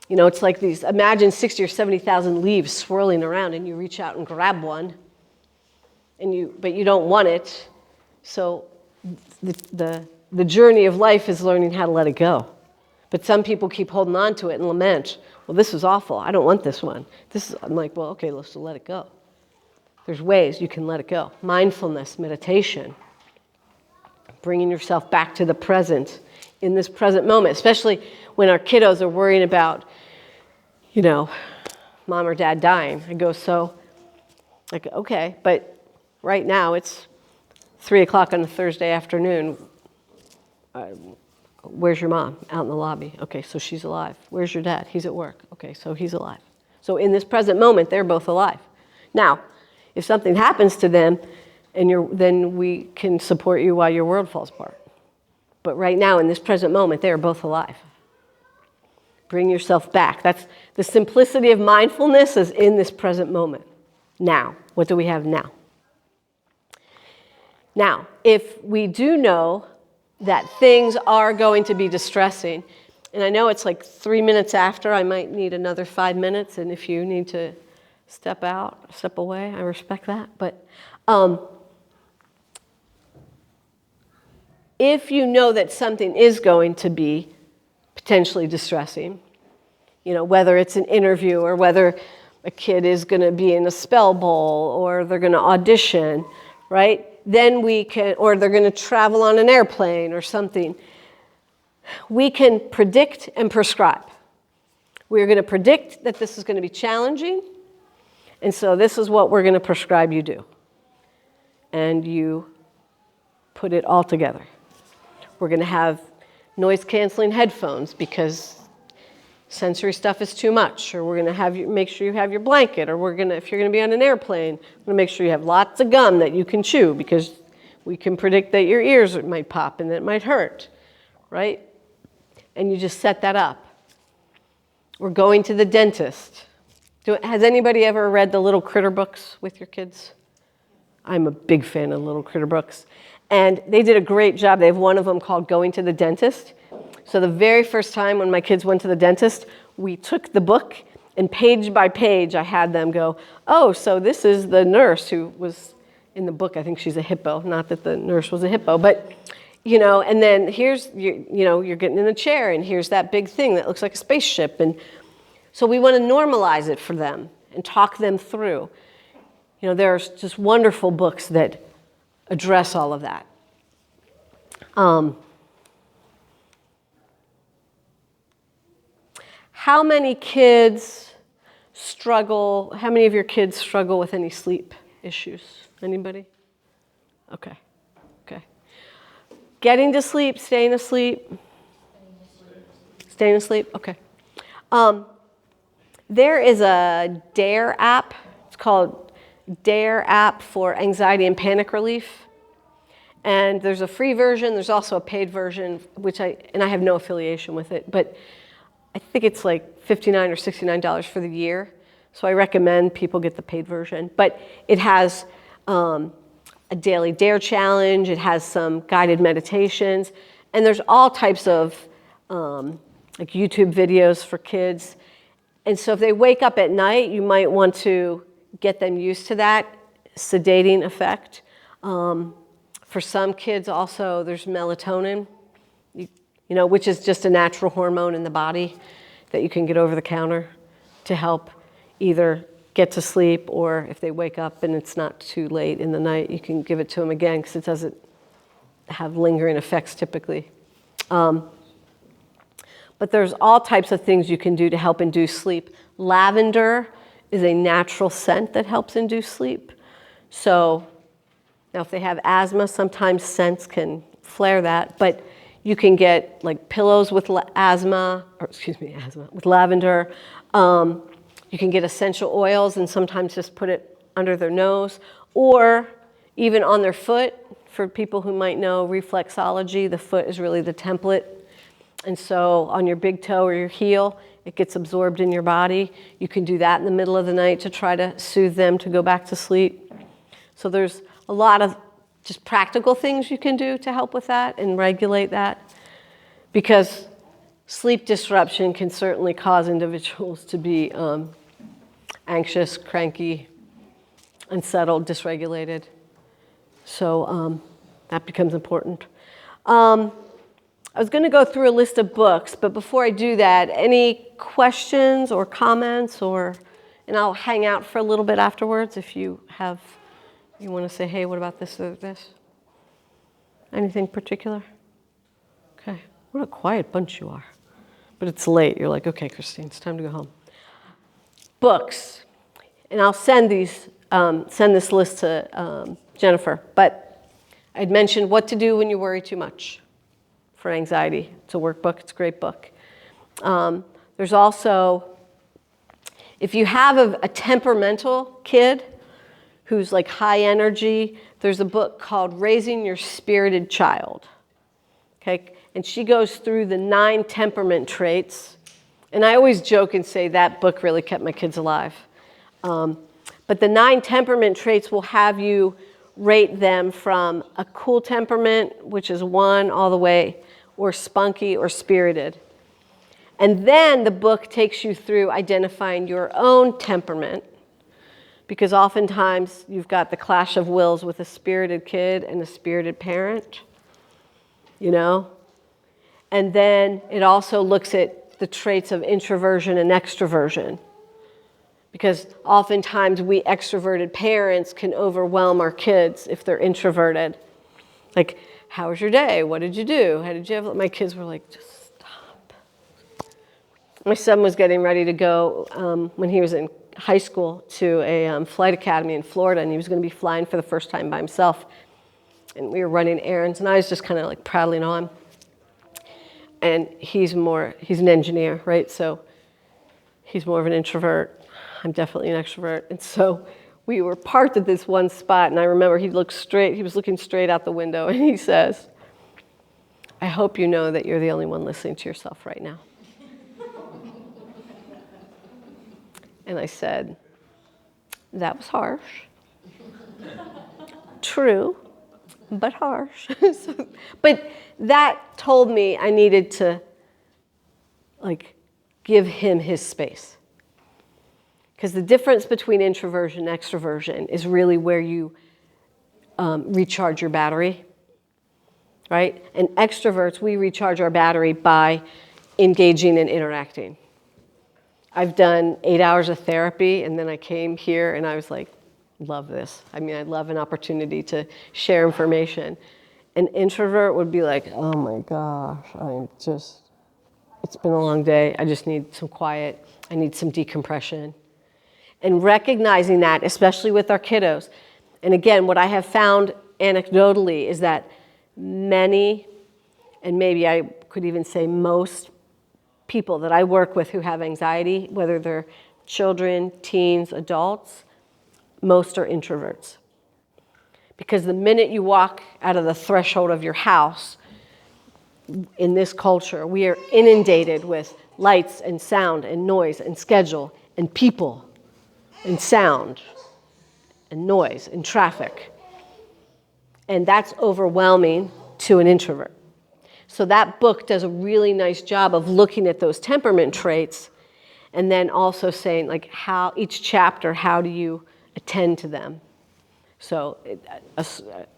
it's like these, imagine 60 or 70,000 leaves swirling around, and you reach out and grab one, but you don't want it. So the journey of life is learning how to let it go. But some people keep holding on to it and lament, well, this is awful. I don't want this one. I'm like, well, okay, let's let it go. There's ways you can let it go. Mindfulness, meditation, bringing yourself back to the present, in this present moment, especially when our kiddos are worrying about, mom or dad dying. I go, okay, but right now it's 3 o'clock on a Thursday afternoon. Where's your mom? Out in the lobby. Okay, so she's alive. Where's your dad? He's at work. Okay, so he's alive. So in this present moment, they're both alive. Now, if something happens to them, then we can support you while your world falls apart. But right now, in this present moment, they are both alive. Bring yourself back. That's the simplicity of mindfulness, is in this present moment. Now, what do we have now? Now, if we do know that things are going to be distressing, and I know it's like 3 minutes after, I might need another 5 minutes, and if you need to step out, step away, I respect that. But if you know that something is going to be potentially distressing, whether it's an interview or whether a kid is going to be in a spell bowl or they're going to audition, right? Then we can, or they're going to travel on an airplane or something. We can predict and prescribe. We're going to predict that this is going to be challenging, and so this is what we're going to prescribe you do. And you put it all together. We're going to have noise-canceling headphones because sensory stuff is too much, or we're going to have you make sure you have your blanket, or if you're going to be on an airplane, we're going to make sure you have lots of gum that you can chew because we can predict that your ears might pop and that it might hurt, right? And you just set that up. We're going to the dentist. Has anybody ever read the Little Critter books with your kids? I'm a big fan of Little Critter books. And they did a great job. They have one of them called Going to the Dentist. So the very first time when my kids went to the dentist, we took the book, and page by page I had them go, oh, so this is the nurse who was in the book. I think she's a hippo. Not that the nurse was a hippo, but, and then here's, you're getting in a chair, and here's that big thing that looks like a spaceship. And so we want to normalize it for them and talk them through. There's just wonderful books that address all of that. How many of your kids struggle with any sleep issues? Anybody? Okay. Getting to sleep, staying asleep? Staying asleep, okay. There is a DARE app. It's called DARE app for anxiety and panic relief. And there's a free version. There's also a paid version, I have no affiliation with it, but I think it's like $59 or $69 for the year. So I recommend people get the paid version. But it has a daily DARE challenge. It has some guided meditations. And there's all types of like YouTube videos for kids. And so if they wake up at night, you might want to get them used to that sedating effect. For some kids also, there's melatonin, which is just a natural hormone in the body that you can get over the counter to help either get to sleep, or if they wake up and it's not too late in the night, you can give it to them again because it doesn't have lingering effects typically. But there's all types of things you can do to help induce sleep. Lavender is a natural scent that helps induce sleep. So now if they have asthma, sometimes scents can flare that, but you can get like pillows with with lavender. You can get essential oils and sometimes just put it under their nose, or even on their foot. For people who might know reflexology, the foot is really the template. And so on your big toe or your heel, it gets absorbed in your body. You can do that in the middle of the night to try to soothe them to go back to sleep. So there's a lot of just practical things you can do to help with that and regulate that, because sleep disruption can certainly cause individuals to be anxious, cranky, unsettled, dysregulated. So that becomes important. I was going to go through a list of books, but before I do that, any questions or comments, and I'll hang out for a little bit afterwards if you want to say, hey, what about this or this? Anything particular? Okay. What a quiet bunch you are. But it's late. You're like, okay, Christine, it's time to go home. Books. And I'll send this list to Jennifer. But I'd mentioned what to do when you worry too much. for anxiety. It's a workbook. It's a great book. There's also, if you have a temperamental kid who's like high energy, there's a book called Raising Your Spirited Child. Okay, and she goes through the 9 temperament traits. And I always joke and say that book really kept my kids alive. But the 9 temperament traits will have you rate them from a cool temperament, which is 1, all the way, or spunky or spirited. And then the book takes you through identifying your own temperament, because oftentimes you've got the clash of wills with a spirited kid and a spirited parent, you know? And then it also looks at the traits of introversion and extroversion, because oftentimes we extroverted parents can overwhelm our kids if they're introverted. Like, how was your day? What did you do? How did you have? My kids were like, just stop. My son was getting ready to go when he was in high school to a flight academy in Florida, and he was going to be flying for the first time by himself. And we were running errands, and I was just kind of like prattling on. And he's an engineer, right? So he's more of an introvert. I'm definitely an extrovert. And so we were parked at this one spot, and I remember he was looking straight out the window, and he says, "I hope you know that you're the only one listening to yourself right now." And I said, "That was harsh." True, but harsh. But that told me I needed to, like, give him his space. Because the difference between introversion and extroversion is really where you recharge your battery, right? And extroverts, we recharge our battery by engaging and interacting. I've done 8 hours of therapy, and then I came here and I was like, love this. I mean, I love an opportunity to share information. An introvert would be like, oh my gosh, it's been a long day. I just need some quiet. I need some decompression. And recognizing that, especially with our kiddos. And again, what I have found anecdotally is that many, and maybe I could even say most people that I work with who have anxiety, whether they're children, teens, adults, most are introverts. Because the minute you walk out of the threshold of your house, in this culture, we are inundated with lights and sound and noise and schedule and people and sound and noise and traffic. And that's overwhelming to an introvert. So that book does a really nice job of looking at those temperament traits and then also saying, like, how each chapter, how do you attend to them? So,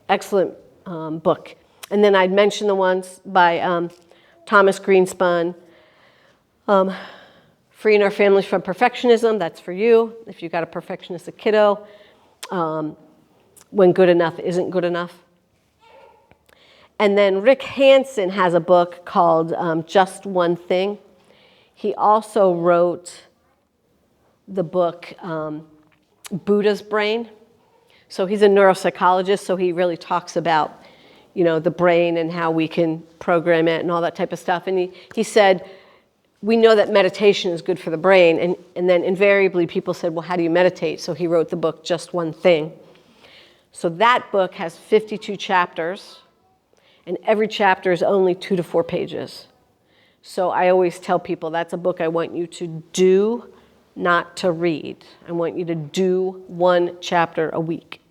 excellent book. And then I'd mention the ones by Thomas Greenspun, Freeing Our Families from Perfectionism, that's for you, if you've got a perfectionistic kiddo. When Good Enough Isn't Good Enough. And then Rick Hansen has a book called Just One Thing. He also wrote the book Buddha's Brain. So he's a neuropsychologist, so he really talks about, you know, the brain and how we can program it and all that type of stuff. And he said, we know that meditation is good for the brain. And then invariably people said, well, how do you meditate? So he wrote the book Just One Thing. So that book has 52 chapters, and every chapter is only 2 to 4 pages. So I always tell people that's a book I want you to do, not to read. I want you to do 1 chapter a week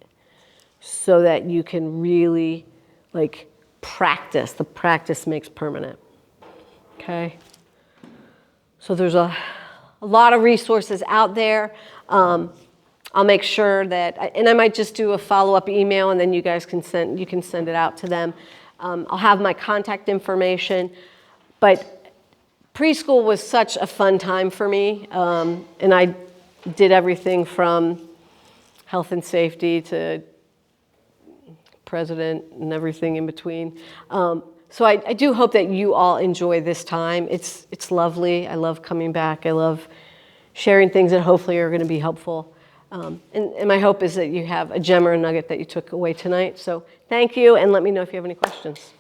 so that you can really, like, practice. The practice makes permanent. Okay? So there's a lot of resources out there. I'll make sure that, and I might just do a follow-up email, and then you guys can send it out to them. I'll have my contact information, but preschool was such a fun time for me, and I did everything from health and safety to president and everything in between. So I do hope that you all enjoy this time. It's lovely. I love coming back. I love sharing things that hopefully are going to be helpful. And my hope is that you have a gem or a nugget that you took away tonight. So thank you, and let me know if you have any questions.